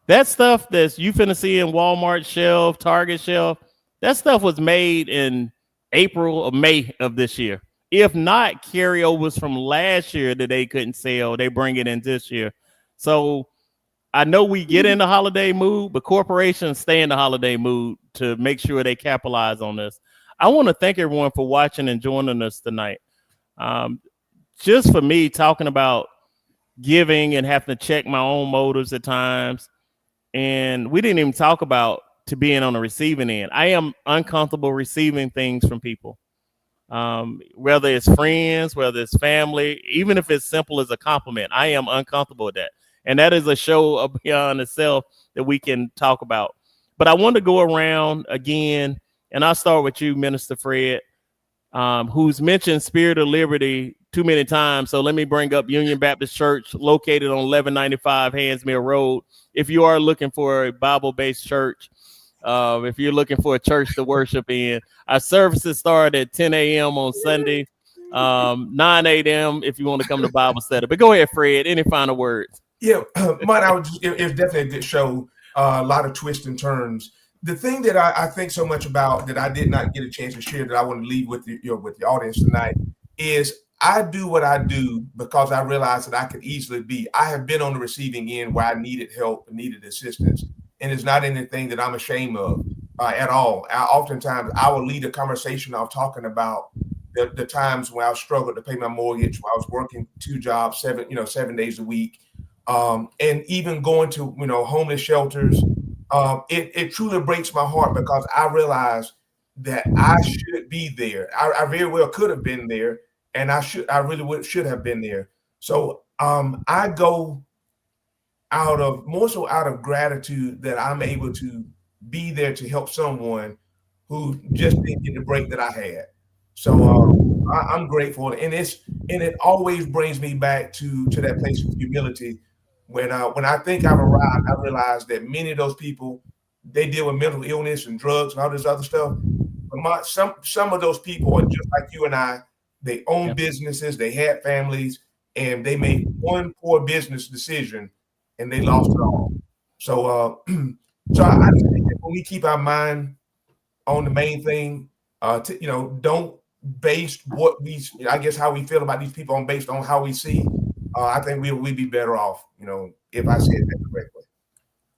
That stuff that you finna see in Walmart shelf, Target shelf, that stuff was made in April or May of this year. If not, carryovers from last year that they couldn't sell, they bring it in this year. So I know we get in the holiday mood, but corporations stay in the holiday mood to make sure they capitalize on this. I want to thank everyone for watching and joining us tonight. Just for me, talking about giving and having to check my own motives at times. And we didn't even talk about to being on the receiving end. I am uncomfortable receiving things from people, whether it's friends, whether it's family, even if it's simple as a compliment. I am uncomfortable with that. And that is a show beyond itself that we can talk about. But I want to go around again, and I'll start with you, Minister Fred, who's mentioned Spirit of Liberty too many times. So let me bring up Union Baptist Church, located on 1195 Hansmill Road. If you are looking for a Bible-based church, if you're looking for a church to worship in, our services start at 10 a.m. on Sunday, 9 a.m. if you want to come to Bible study. But go ahead, Fred. Any final words? Yeah, mine. It's definitely a good show. A lot of twists and turns. The thing that I think so much about that I did not get a chance to share that I want to leave with the audience tonight is I do what I do because I realize that I could easily be. I have been on the receiving end where I needed help, needed assistance, and it's not anything that I'm ashamed of at all. Oftentimes, I will lead a conversation of talking about the times when I struggled to pay my mortgage, when I was working 2 jobs, 7 days a week, and even going to homeless shelters. It truly breaks my heart because I realize that I should be there. I very well could have been there, and I should have been there. So I go more so out of gratitude that I'm able to be there to help someone who just didn't get the break that I had. So I'm grateful, and it always brings me back to that place of humility. When I think I've arrived, I realize that many of those people, they deal with mental illness and drugs and all this other stuff. But some of those people are just like you and I. They own businesses, they had families, and they made one poor business decision, and they lost it all. So I think that when we keep our mind on the main thing, don't base how we feel about these people based on how we see. I think we'd be better off, if I said that correctly.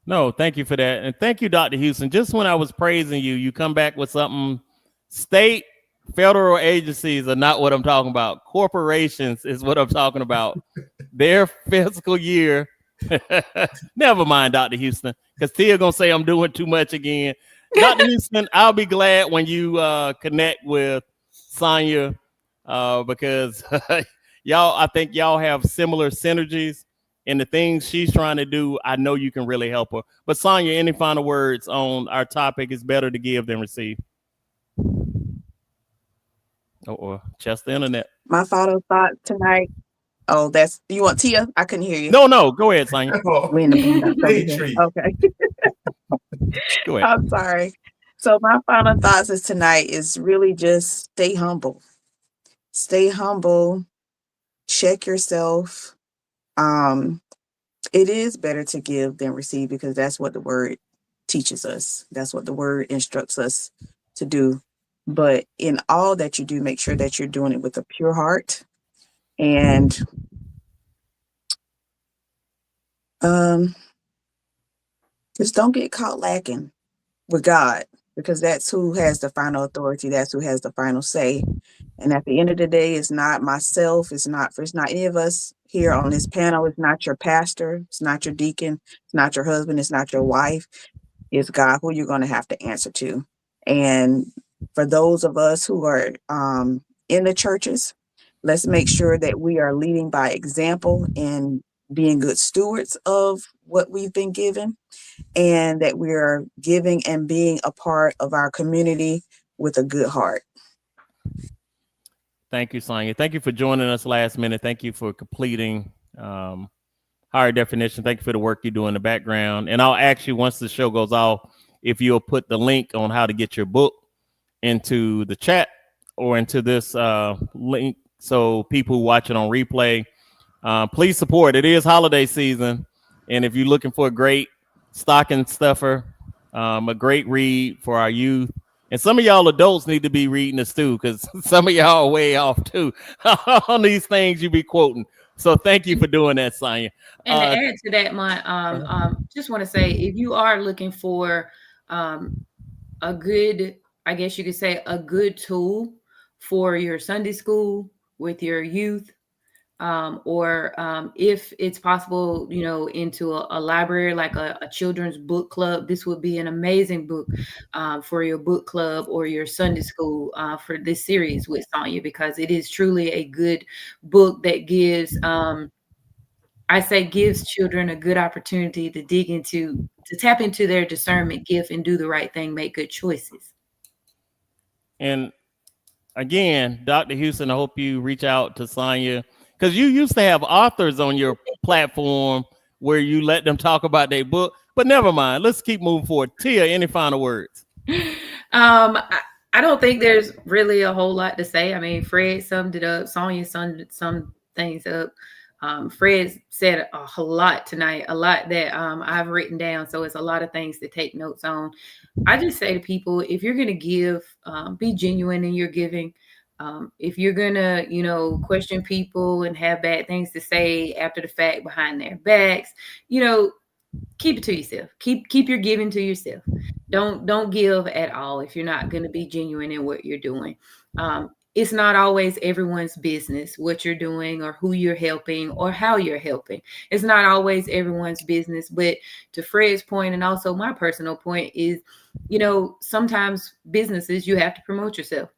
No, thank you for that. And thank you, Dr. Houston. Just when I was praising you, you come back with something. State, federal agencies are not what I'm talking about. Corporations is what I'm talking about. Their fiscal year. Never mind, Dr. Houston, because Tia going to say I'm doing too much again. Dr. Houston, I'll be glad when you connect with Sonia because I think y'all have similar synergies in the things she's trying to do. I know you can really help her. But Sonia, any final words on our topic? It's better to give than receive. Or just the internet. My final thought tonight. Oh, you want Tia? I couldn't hear you. No, go ahead, Sonia. Okay. Go ahead. I'm sorry. So my final thoughts is tonight is really just stay humble. Stay humble. Check yourself. It is better to give than receive because that's what the word teaches us. That's what the word instructs us to do. But in all that you do, make sure that you're doing it with a pure heart and Just don't get caught lacking with God, because that's who has the final authority. That's who has the final say. And at the end of the day, it's not myself. It's not any of us here on this panel. It's not your pastor. It's not your deacon. It's not your husband. It's not your wife. It's God who you're going to have to answer to. And for those of us who are in the churches, let's make sure that we are leading by example and being good stewards of what we've been given, and that we are giving and being a part of our community with a good heart. Thank you, Sonia. Thank you for joining us last minute. Thank you for completing Higher Definition. Thank you for the work you do in the background. And I'll ask you, once the show goes off, if you'll put the link on how to get your book into the chat or into this link, so people watching on replay, please support. It is holiday season, and if you're looking for a great stocking stuffer, a great read for our youth, and some of y'all adults need to be reading this too, because some of y'all are way off too on these things you be quoting. So thank you for doing that, Sonia. And to add to that, just want to say, if you are looking for a good, I guess you could say, a good tool for your Sunday school with your youth, or if it's possible, into a library, like a children's book club, this would be an amazing book for your book club or your Sunday school for this series with Sonia, because it is truly a good book that gives gives children a good opportunity to to tap into their discernment gift and do the right thing, make good choices. And again, Dr. Houston, I hope you reach out to Sonia, because you used to have authors on your platform where you let them talk about their book. But never mind. Let's keep moving forward. Tia, any final words? I don't think there's really a whole lot to say. I mean, Fred summed it up. Sonia summed some things up. Fred said a whole lot tonight, a lot that I've written down. So it's a lot of things to take notes on. I just say to people, if you're going to give, be genuine in your giving. If you're going to, question people and have bad things to say after the fact behind their backs, keep it to yourself. Keep your giving to yourself. Don't give at all if you're not going to be genuine in what you're doing. It's not always everyone's business what you're doing or who you're helping or how you're helping. It's not always everyone's business. But to Fred's point, and also my personal point, is, sometimes businesses, you have to promote yourself.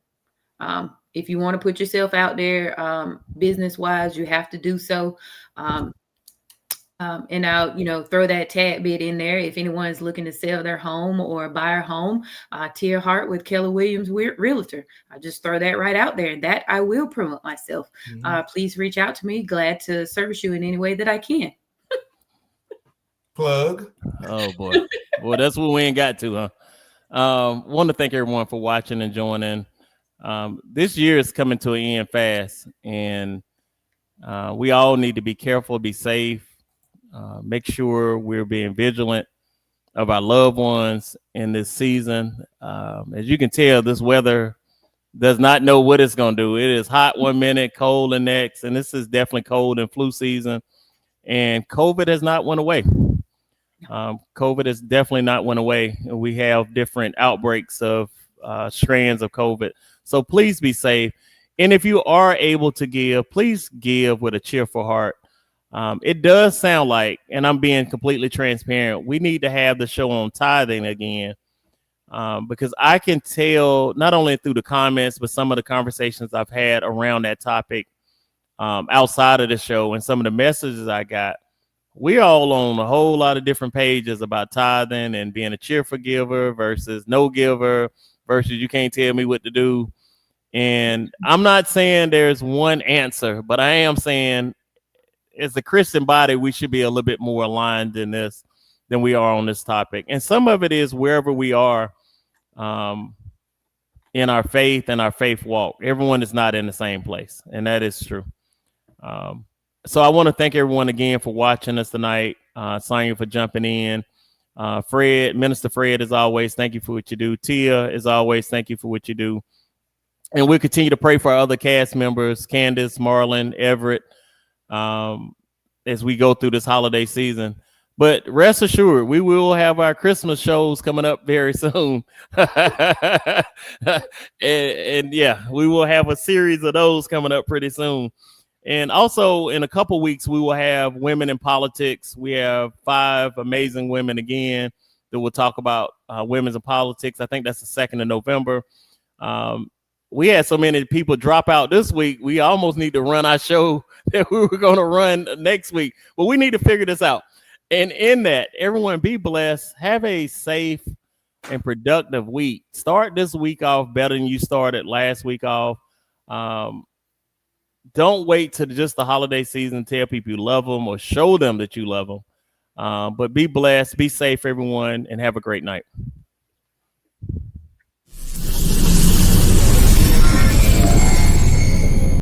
If you want to put yourself out there business wise, you have to do so. And I'll, throw that tad bit in there. If anyone's looking to sell their home or buy a home, Tia Hart with Keller Williams Realtor. I just throw that right out there. That I will promote myself. Please reach out to me. Glad to service you in any way that I can. Plug. Oh boy. Well, that's what we ain't got to, huh? Want to thank everyone for watching and joining. This year is coming to an end fast, and we all need to be careful, be safe. Make sure we're being vigilant of our loved ones in this season. As you can tell, this weather does not know what it's going to do. It is hot one minute, cold the next, and this is definitely cold and flu season. And COVID has not went away. COVID has definitely not went away. We have different outbreaks of strands of COVID. So please be safe. And if you are able to give, please give with a cheerful heart. It does sound like, and I'm being completely transparent, we need to have the show on tithing again, because I can tell not only through the comments, but some of the conversations I've had around that topic outside of the show and some of the messages I got, we're all on a whole lot of different pages about tithing and being a cheerful giver versus no giver versus you can't tell me what to do. And I'm not saying there's one answer, but I am saying as a Christian body, we should be a little bit more aligned in this than we are on this topic. And some of it is wherever we are in our faith and our faith walk. Everyone is not in the same place, and that is true. So I want to thank everyone again for watching us tonight. Sonia for jumping in. Fred, Minister Fred, as always, thank you for what you do. Tia, as always, thank you for what you do. And we'll continue to pray for our other cast members, Candace, Marlon, Everett, as we go through this holiday season. But rest assured, we will have our Christmas shows coming up very soon. and yeah, we will have a series of those coming up pretty soon. And also in a couple weeks, we will have Women in Politics. We have 5 amazing women again that will talk about women's in politics. I think that's the 2nd of November. We had so many people drop out this week. We almost need to run our show that we were going to run next week. But we need to figure this out. And in that, everyone be blessed. Have a safe and productive week. Start this week off better than you started last week off. Don't wait till just the holiday season to tell people you love them or show them that you love them. But be blessed, be safe, everyone, and have a great night.